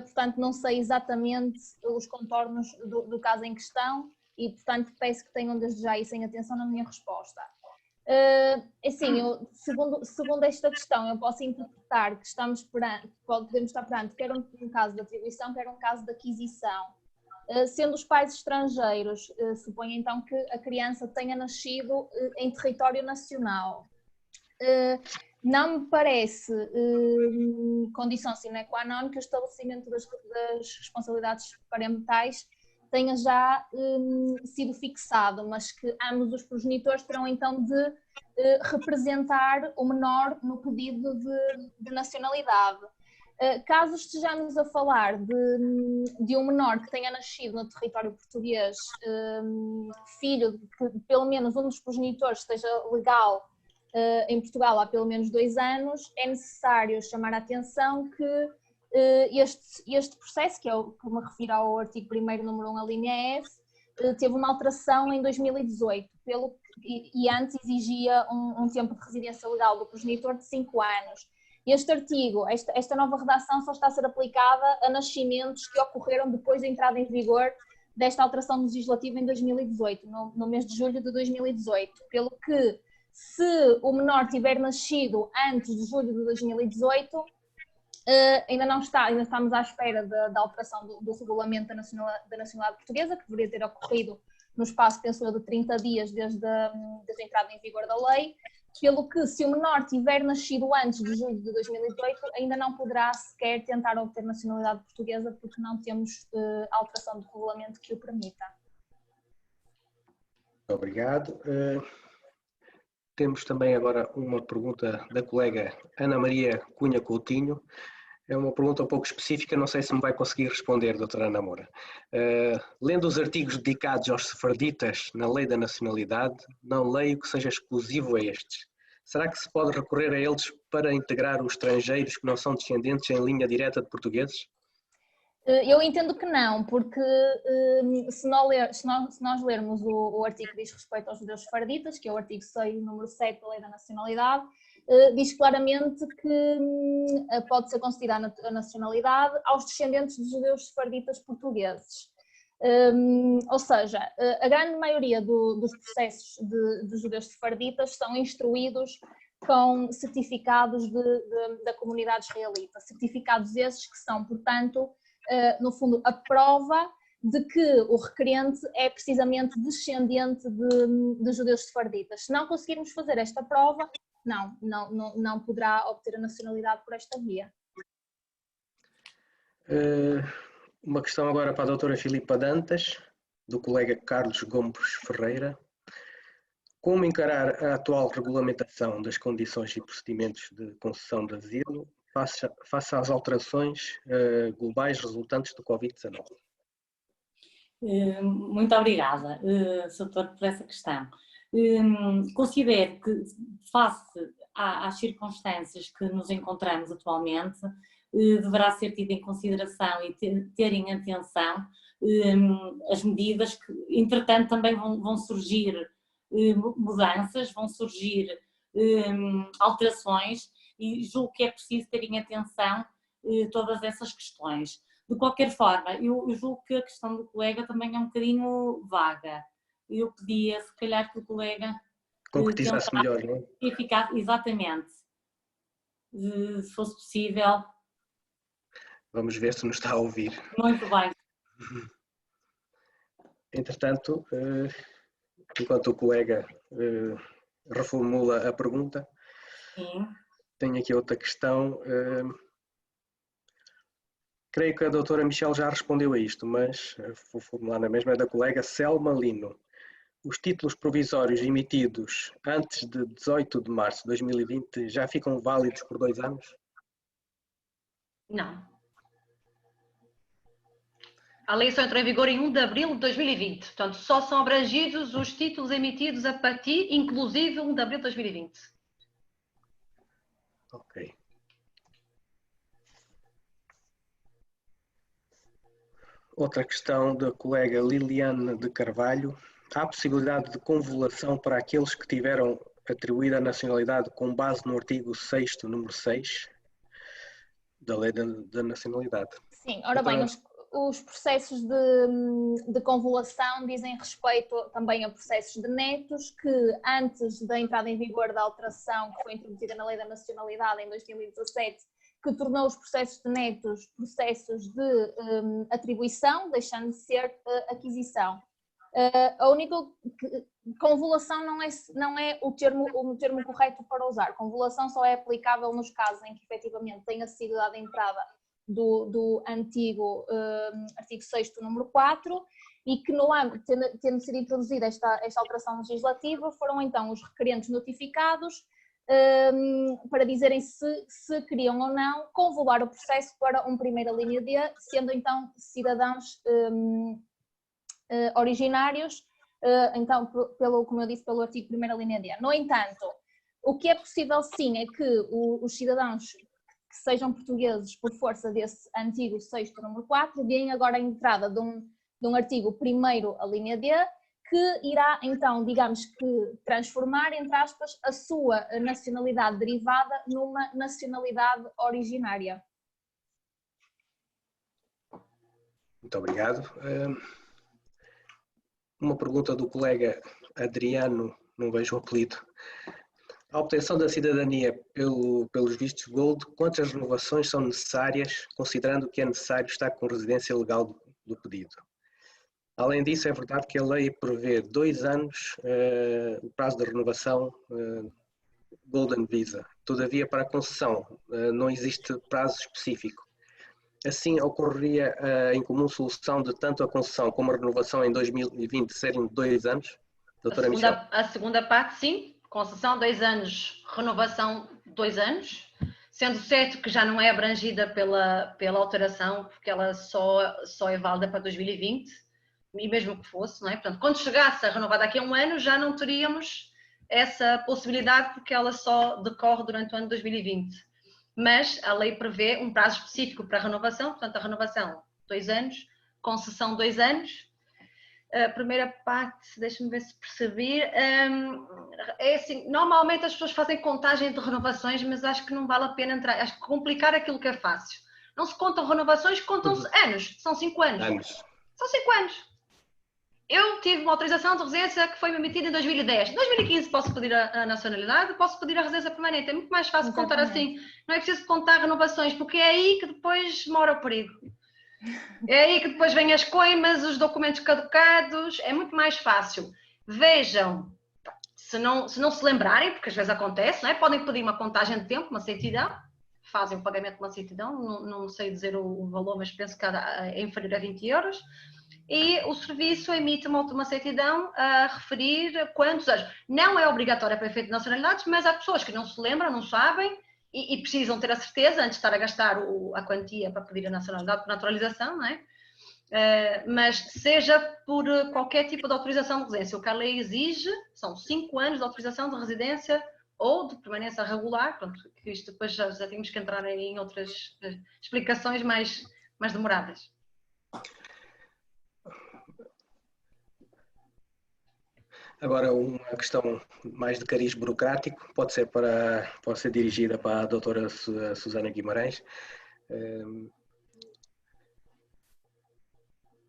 portanto não sei exatamente os contornos do caso em questão e portanto peço que tenham desde já isso em atenção na minha resposta. Assim, segundo esta questão, eu posso interpretar que podemos estar perante quer um caso de atribuição, quer um caso de aquisição. Sendo os pais estrangeiros, suponho então que a criança tenha nascido em território nacional. Não me parece condição sine qua non que o estabelecimento das responsabilidades parentais tenha já sido fixado, mas que ambos os progenitores terão então de representar o menor no pedido de nacionalidade. Caso estejamos a falar de um menor que tenha nascido no território português, filho de que pelo menos um dos progenitores esteja legal em Portugal há pelo menos 2 anos, é necessário chamar a atenção que este processo, que me refiro ao artigo 1º, número 1, a linha F, teve uma alteração em 2018, e antes exigia um tempo de residência legal do progenitor de 5 anos. Este artigo, esta nova redação só está a ser aplicada a nascimentos que ocorreram depois da entrada em vigor desta alteração legislativa em 2018, no mês de julho de 2018, pelo que se o menor tiver nascido antes de julho de 2018, ainda estamos à espera da alteração do regulamento da nacionalidade portuguesa, que deveria ter ocorrido no espaço, penso eu, de 30 dias desde a entrada em vigor da lei, pelo que se o menor tiver nascido antes de julho de 2018, ainda não poderá sequer tentar obter nacionalidade portuguesa, porque não temos alteração do regulamento que o permita. Obrigado. Temos também agora uma pergunta da colega Ana Maria Cunha Coutinho. É uma pergunta um pouco específica, não sei se me vai conseguir responder, doutora Ana Moura. Lendo os artigos dedicados aos sefarditas na lei da nacionalidade, não leio que seja exclusivo a estes. Será que se pode recorrer a eles para integrar os estrangeiros que não são descendentes em linha direta de portugueses? Eu entendo que não, porque se nós lermos o artigo que diz respeito aos judeus sefarditas, que é o artigo 6, número 7 da lei da nacionalidade, diz claramente que pode ser concedida a nacionalidade aos descendentes de judeus sefarditas portugueses. Ou seja, a grande maioria dos processos de judeus sefarditas são instruídos com certificados da comunidade israelita, certificados esses que são, portanto, no fundo, a prova de que o requerente é precisamente descendente de judeus sefarditas. Se não conseguirmos fazer esta prova, não poderá obter a nacionalidade por esta via. Uma questão agora para a doutora Filipa Dantas, do colega Carlos Gomes Ferreira. Como encarar a atual regulamentação das condições e procedimentos de concessão de asilo face às alterações globais resultantes do Covid-19? Muito obrigada, doutor, por essa questão. Considero que, face às circunstâncias que nos encontramos atualmente, deverá ser tido em consideração e ter em atenção as medidas que, entretanto, também vão surgir mudanças, vão surgir alterações e julgo que é preciso ter em atenção todas essas questões. De qualquer forma, eu julgo que a questão do colega também é um bocadinho vaga. Eu pedia, se calhar, que o colega Concretizasse melhor, não é? eficaz, exatamente, se fosse possível. Vamos ver se nos está a ouvir. Muito bem. Entretanto, enquanto o colega reformula a pergunta, Sim. tenho aqui outra questão. Creio que a doutora Michelle já respondeu a isto, mas vou formular na mesma, é da colega Selma Lino. Os títulos provisórios emitidos antes de 18 de março de 2020 já ficam válidos por 2 anos? Não. A lei só entrou em vigor em 1 de abril de 2020. Portanto, só são abrangidos os títulos emitidos a partir, inclusive, 1 de abril de 2020. Ok. Outra questão da colega Liliane de Carvalho. Há possibilidade de convolução para aqueles que tiveram atribuída a nacionalidade com base no artigo 6º, número 6 da Lei da Nacionalidade? Sim, ora bem, os processos de convolução dizem respeito também a processos de netos que, antes da entrada em vigor da alteração que foi introduzida na Lei da Nacionalidade em 2017, que tornou os processos de netos processos de atribuição, deixando de ser aquisição. A única convolução não é o termo correto para usar. Convolução só é aplicável nos casos em que efetivamente tenha sido dada entrada do antigo artigo 6º, número 4, e que no âmbito, tendo sido introduzida esta alteração legislativa, foram então os requerentes notificados para dizerem se queriam ou não convoluar o processo para uma primeira linha D, sendo então cidadãos originários, então, como eu disse, pelo artigo 1ª linha D. No entanto, o que é possível sim é que os cidadãos que sejam portugueses por força desse antigo 6º, número 4, deem agora a entrada de um artigo 1º, a linha D, que irá então, digamos que, transformar, entre aspas, a sua nacionalidade derivada numa nacionalidade originária. Muito obrigado. Uma pergunta do colega Adriano, não vejo o apelido. A obtenção da cidadania pelos vistos Gold, quantas renovações são necessárias, considerando que é necessário estar com residência legal do pedido? Além disso, é verdade que a lei prevê 2 anos o prazo de renovação Golden Visa. Todavia, para a concessão não existe prazo específico. Assim, ocorreria a incomum solução de tanto a concessão como a renovação em 2020 serem 2 anos? Doutora Michelle. A segunda parte, sim. Concessão 2 anos, renovação 2 anos. Sendo certo que já não é abrangida pela alteração, porque ela só é válida para 2020, e mesmo que fosse, não é? Portanto, quando chegasse a renovar daqui a 1 ano, já não teríamos essa possibilidade, porque ela só decorre durante o ano de 2020. Mas a lei prevê um prazo específico para a renovação, portanto, a renovação 2 anos, concessão 2 anos. A primeira parte, deixa-me ver se percebi, é assim, normalmente as pessoas fazem contagem de renovações, mas acho que não vale a pena entrar, acho que complicar aquilo que é fácil. Não se contam renovações, contam-se anos, são 5 anos. São 5 anos. Eu tive uma autorização de residência que foi emitida em 2010. Em 2015 posso pedir a nacionalidade, posso pedir a residência permanente. É muito mais fácil contar assim. Não é preciso contar renovações, porque é aí que depois mora o perigo. É aí que depois vêm as coimas, os documentos caducados. É muito mais fácil. Vejam, se não se lembrarem, porque às vezes acontece, não é? Podem pedir uma contagem de tempo, uma certidão. Fazem o pagamento de uma certidão. Não sei dizer o valor, mas penso que é inferior a 20 euros. E o serviço emite uma certidão a referir quantos anos. Não é obrigatório para efeito de nacionalidades, mas há pessoas que não se lembram, não sabem e precisam ter a certeza antes de estar a gastar a quantia para pedir a nacionalidade por naturalização, não é? Mas seja por qualquer tipo de autorização de residência, o que a lei exige são 5 anos de autorização de residência ou de permanência regular, pronto, que isto depois já temos que entrar em outras explicações mais demoradas. Agora, uma questão mais de cariz burocrático, pode ser dirigida para a doutora Susana Guimarães.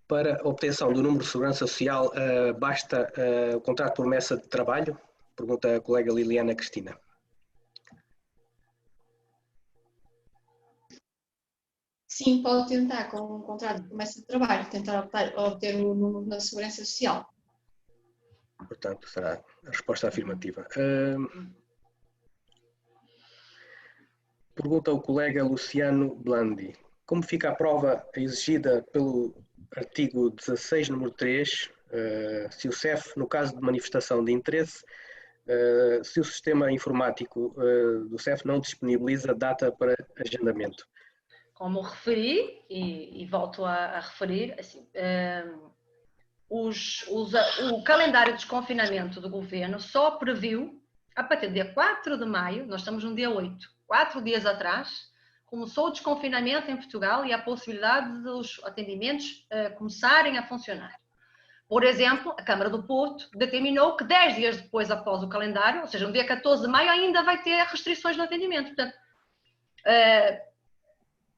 Para a obtenção do número de segurança social, basta o contrato de promessa de trabalho? Pergunta a colega Liliana Cristina. Sim, pode tentar, com um contrato de promessa de trabalho, tentar obter o número da segurança social. Portanto, será a resposta afirmativa. Pergunta o colega Luciano Blandi. Como fica a prova exigida pelo artigo 16, número 3, se o CEF, no caso de manifestação de interesse, se o sistema informático do CEF não disponibiliza data para agendamento? Como referi, e volto a referir, assim, o calendário de desconfinamento do governo só previu, a partir do dia 4 de maio, nós estamos no dia 8, 4 dias atrás, começou o desconfinamento em Portugal e a possibilidade dos atendimentos começarem a funcionar. Por exemplo, a Câmara do Porto determinou que 10 dias depois, após o calendário, ou seja, no dia 14 de maio, ainda vai ter restrições no atendimento. Portanto,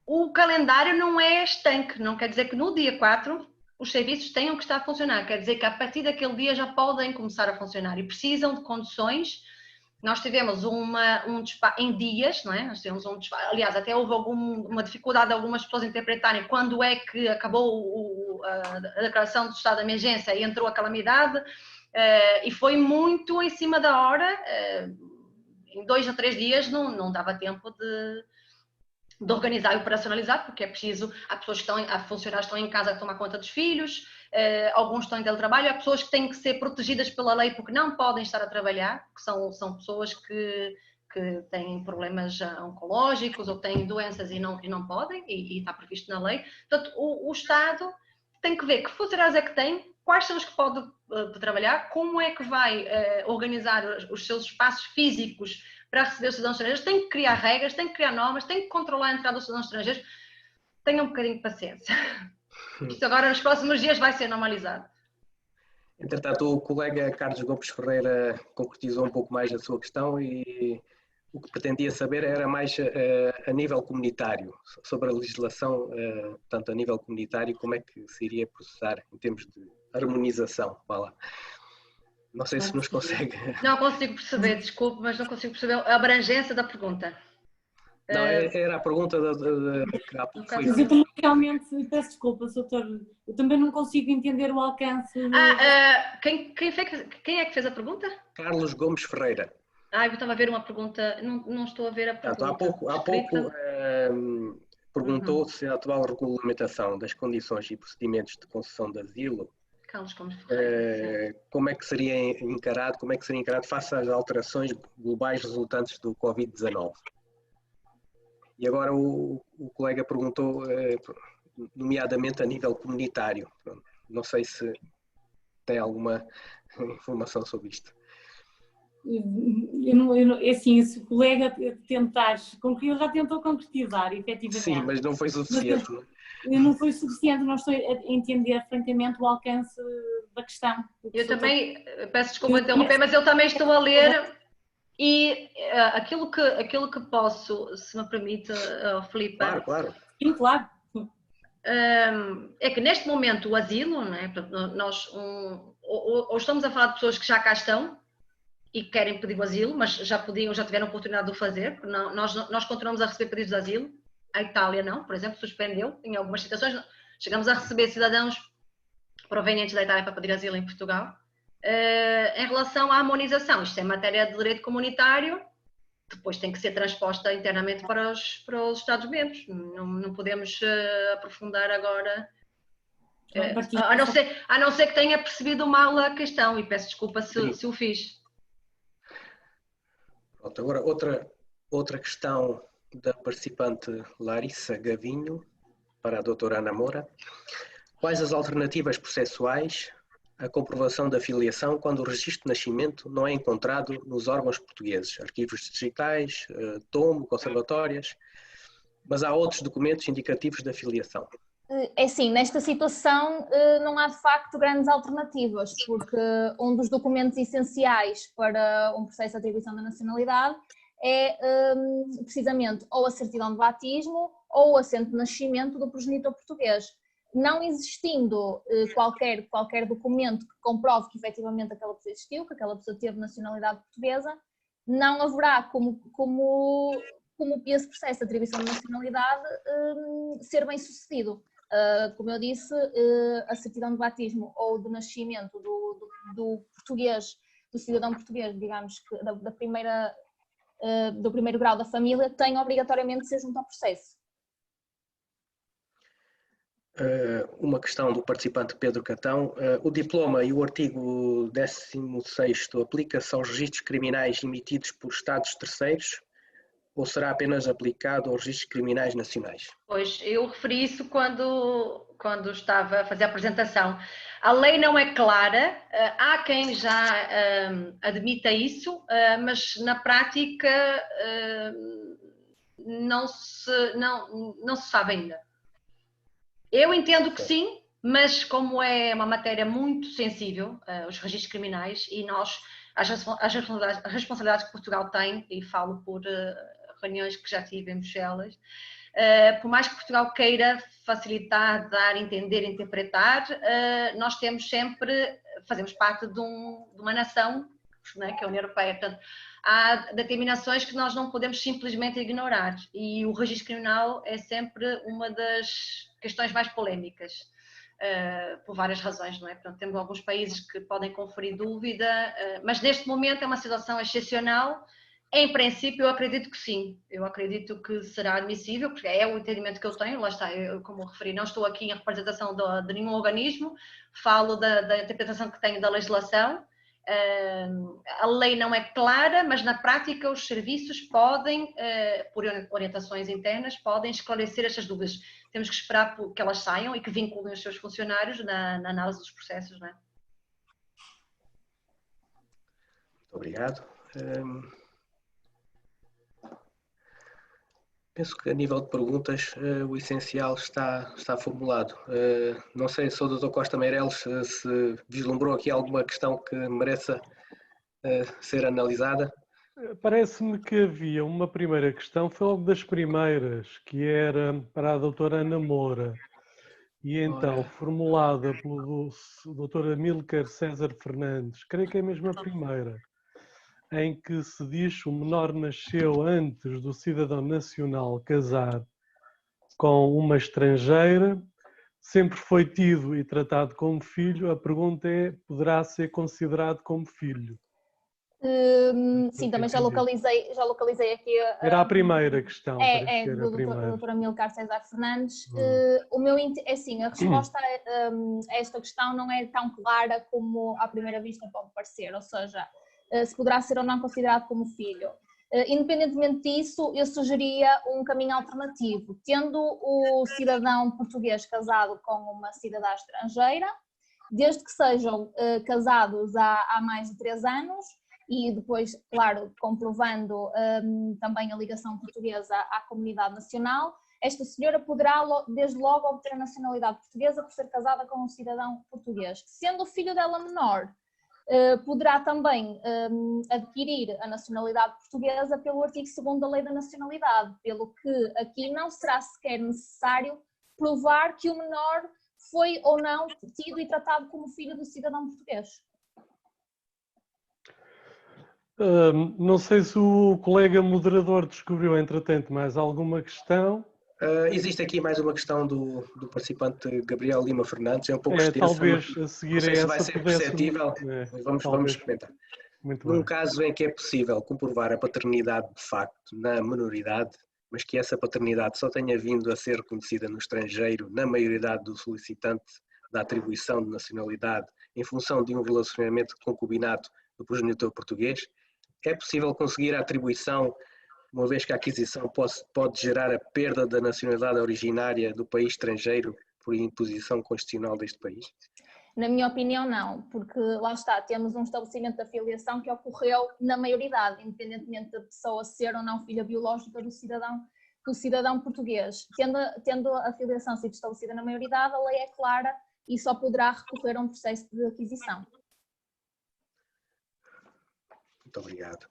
o calendário não é estanque, não quer dizer que no dia 4 os serviços tenham que estar a funcionar, quer dizer que a partir daquele dia já podem começar a funcionar e precisam de condições. Nós tivemos em dias, não é? Nós tivemos aliás, até houve uma dificuldade de algumas pessoas interpretarem quando é que acabou a declaração do estado de emergência e entrou a calamidade, e foi muito em cima da hora, em 2 a 3 dias não dava tempo de organizar e operacionalizar, porque é preciso, há funcionários que estão em casa a tomar conta dos filhos, alguns estão em teletrabalho, há pessoas que têm que ser protegidas pela lei porque não podem estar a trabalhar, que são pessoas que têm problemas oncológicos ou têm doenças e não podem, e está previsto na lei. Portanto, o Estado tem que ver que funcionários é que tem, quais são os que podem trabalhar, como é que vai organizar os seus espaços físicos para receber os cidadãos estrangeiros, tem que criar regras, tem que criar normas, tem que controlar a entrada dos cidadãos estrangeiros. Tenham um bocadinho de paciência. Isto agora, nos próximos dias, vai ser normalizado. Entretanto, o colega Carlos Gomes Ferreira concretizou um pouco mais a sua questão e o que pretendia saber era mais a nível comunitário, sobre a legislação, portanto, a nível comunitário, como é que se iria processar em termos de harmonização. Vá lá. Não sei se nos consegue. Não consigo perceber, desculpe, mas não consigo perceber a abrangência da pergunta. Não, era a pergunta que há pouco foi. Mas eu também realmente, peço desculpa, doutor, eu também não consigo entender o alcance. Quem é que fez a pergunta? Carlos Gomes Ferreira. Eu estava a ver uma pergunta, não estou a ver a pergunta. Há pouco perguntou se a atual regulamentação das condições e procedimentos de concessão de asilo, como é que seria encarado face às alterações globais resultantes do Covid-19. E agora o colega perguntou, nomeadamente a nível comunitário. Não sei se tem alguma informação sobre isto. Assim, se o colega tentares concluir, ele já tentou concretizar, efetivamente. Sim, mas não foi suficiente. Não foi suficiente, não estou a entender francamente o alcance da questão. Eu também, peço desculpa interromper, mas eu também estou a ler e aquilo que posso, se me permite, Filipe. Claro. Sim, claro. É que neste momento o asilo, não é? Nós ou estamos a falar de pessoas que já cá estão e que querem pedir o asilo, mas já tiveram a oportunidade de o fazer, porque nós continuamos a receber pedidos de asilo. A Itália não, por exemplo, suspendeu em algumas situações. Chegamos a receber cidadãos provenientes da Itália para pedir asilo em Portugal. Em relação à harmonização, isto é matéria de direito comunitário, depois tem que ser transposta internamente para os Estados-membros. Não podemos aprofundar agora, a não ser que tenha percebido mal a questão, e peço desculpa se o fiz. Pronto, agora outra questão da participante Larissa Gavinho para a doutora Ana Moura. Quais as alternativas processuais à comprovação da filiação quando o registro de nascimento não é encontrado nos órgãos portugueses, arquivos digitais, tombo, conservatórias, mas há outros documentos indicativos da filiação? É assim, nesta situação não há de facto grandes alternativas, porque um dos documentos essenciais para um processo de atribuição da nacionalidade é precisamente ou a certidão de batismo ou o assento de nascimento do progenitor português. Não existindo qualquer documento que comprove que efetivamente aquela pessoa existiu, que aquela pessoa teve nacionalidade portuguesa, não haverá como esse processo de atribuição de nacionalidade ser bem sucedido. Como eu disse, a certidão de batismo ou de nascimento do português, do cidadão português, digamos que do primeiro grau da família, tem obrigatoriamente de ser junto ao processo. Uma questão do participante Pedro Catão. O diploma e o artigo 16º aplica-se aos registros criminais emitidos por Estados terceiros ou será apenas aplicado aos registros criminais nacionais? Pois, eu referi isso quando estava a fazer a apresentação. A lei não é clara, há quem já admita isso, mas na prática não se sabe ainda. Eu entendo que sim, mas como é uma matéria muito sensível, os registros criminais, e nós, as responsabilidades que Portugal tem, e falo por reuniões que já tive em Bruxelas, por mais que Portugal queira facilitar, dar, entender, interpretar, nós temos sempre, fazemos parte de uma nação, né, que é a União Europeia, portanto, há determinações que nós não podemos simplesmente ignorar, e o registro criminal é sempre uma das questões mais polémicas, por várias razões, não é? Portanto, temos alguns países que podem conferir dúvida, mas neste momento é uma situação excepcional. Em princípio, eu acredito que sim, eu acredito que será admissível, porque é o entendimento que eu tenho, lá está, eu, como referi, não estou aqui em representação de nenhum organismo, falo da interpretação que tenho da legislação. A lei não é clara, mas na prática os serviços podem, por orientações internas, podem esclarecer estas dúvidas. Temos que esperar que elas saiam e que vinculem os seus funcionários na análise dos processos, não é? Muito obrigado. Penso que a nível de perguntas o essencial está formulado. Não sei se o Dr. Costa Meireles se vislumbrou aqui alguma questão que mereça ser analisada. Parece-me que havia uma primeira questão, foi logo das primeiras, que era para a doutora Ana Moura, e então formulada pelo Dr. Amílcar César Fernandes, creio que é mesmo a primeira, em que se diz que o menor nasceu antes do cidadão nacional casar com uma estrangeira, sempre foi tido e tratado como filho. A pergunta é, poderá ser considerado como filho? Sim, também já localizei aqui. Era a primeira questão. É do Dr. Amílcar César Fernandes. É assim, a resposta a esta questão não é tão clara como à primeira vista pode parecer, ou seja, se poderá ser ou não considerado como filho. Independentemente disso, eu sugeria um caminho alternativo, tendo o cidadão português casado com uma cidadã estrangeira, desde que sejam casados há mais de 3 anos, e depois, claro, comprovando também a ligação portuguesa à comunidade nacional, esta senhora poderá desde logo obter a nacionalidade portuguesa por ser casada com um cidadão português. Sendo o filho dela menor, poderá também adquirir a nacionalidade portuguesa pelo artigo 2º da Lei da Nacionalidade, pelo que aqui não será sequer necessário provar que o menor foi ou não tido e tratado como filho do cidadão português. Não sei se o colega moderador descobriu, entretanto, mais alguma questão. Existe aqui mais uma questão do participante Gabriel Lima Fernandes, é um pouco extensa. Talvez a seguir não sei a se vai ser perceptível, mas vamos experimentar. Num caso em que é possível comprovar a paternidade de facto na minoridade, mas que essa paternidade só tenha vindo a ser reconhecida no estrangeiro na maioridade do solicitante da atribuição de nacionalidade em função de um relacionamento de concubinato do progenitor português, é possível conseguir a atribuição, uma vez que a aquisição pode gerar a perda da nacionalidade originária do país estrangeiro por imposição constitucional deste país? Na minha opinião, não, porque lá está, temos um estabelecimento da filiação que ocorreu na maioridade, independentemente da pessoa ser ou não filha biológica do cidadão que o cidadão português, tendo a filiação sido estabelecida na maioridade, a lei é clara e só poderá recorrer a um processo de aquisição. Muito obrigado.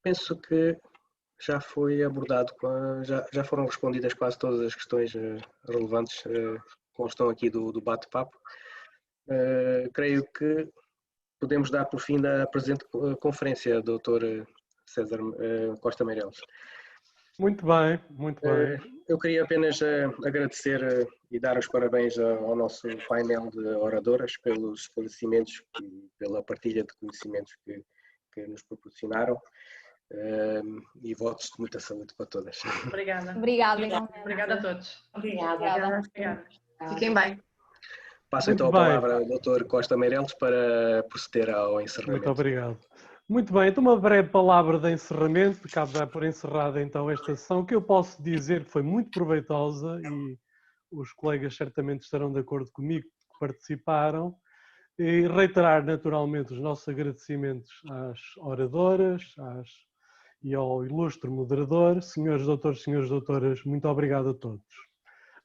Penso que já foi abordado, já foram respondidas quase todas as questões relevantes que constam aqui do bate-papo. Creio que podemos dar por fim da presente conferência, Dr. César Costa Meireles. Muito bem, muito bem. Eu queria apenas agradecer e dar os parabéns ao nosso painel de oradoras pelos esclarecimentos e pela partilha de conhecimentos que nos proporcionaram. E votos de muita saúde para todas. Obrigada. Obrigada. Obrigada a todos. Obrigada. Fiquem bem. Passo Muito então a bem. palavra ao Dr. Costa Meireles para proceder ao encerramento. Muito obrigado. Muito bem, então uma breve palavra de encerramento, cabe dar por encerrada então esta sessão, que eu posso dizer que foi muito proveitosa e os colegas certamente estarão de acordo comigo que participaram, e reiterar naturalmente os nossos agradecimentos às oradoras e ao ilustre moderador. Senhores doutores, senhores doutoras, muito obrigado a todos.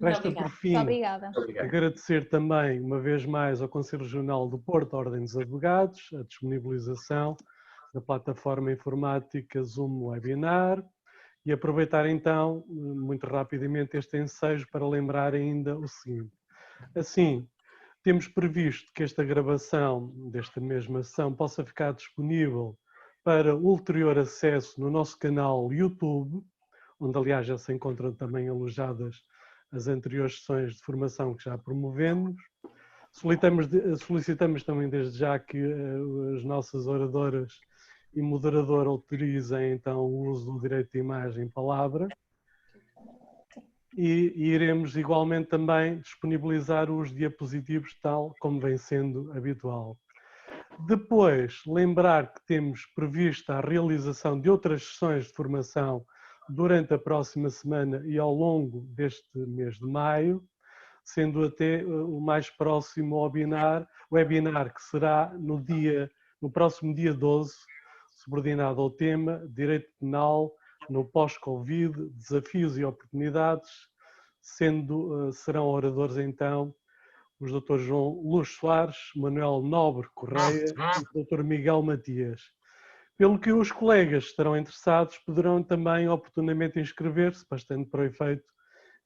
Resta por fim Muito obrigada. agradecer também uma vez mais ao Conselho Regional do Porto, à Ordem dos Advogados, a disponibilização da plataforma informática Zoom Webinar e aproveitar então, muito rapidamente, este ensejo para lembrar ainda o seguinte. Assim, temos previsto que esta gravação desta mesma sessão possa ficar disponível para ulterior acesso no nosso canal YouTube, onde aliás já se encontram também alojadas as anteriores sessões de formação que já promovemos. Solicitamos também desde já que as nossas oradoras e moderador autorizem então o uso do direito de imagem e palavra. E iremos igualmente também disponibilizar os diapositivos tal como vem sendo habitual. Depois, lembrar que temos prevista a realização de outras sessões de formação durante a próxima semana e ao longo deste mês de maio, sendo até o mais próximo webinar que será no próximo dia 12, subordinado ao tema Direito Penal no pós-Covid, desafios e oportunidades, serão oradores então os Dr. João Luz Soares, Manuel Nobre Correia e Dr. Miguel Matias. Pelo que os colegas que estarão interessados poderão também oportunamente inscrever-se, bastante para o efeito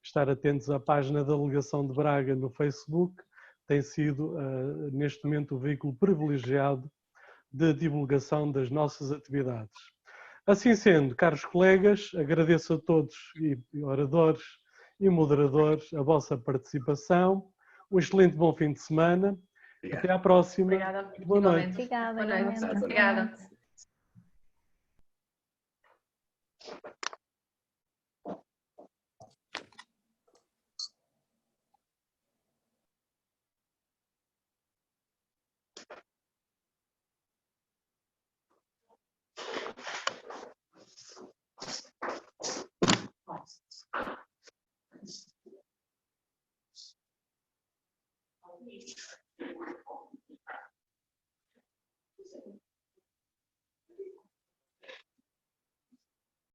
estar atentos à página da Delegação de Braga no Facebook, tem sido neste momento o veículo privilegiado de divulgação das nossas atividades. Assim sendo, caros colegas, agradeço a todos, e oradores e moderadores, a vossa participação. Um excelente bom fim de semana. Obrigado. Até à próxima. Obrigada. Boa noite. Obrigada. Boa noite. igualmente. Obrigada.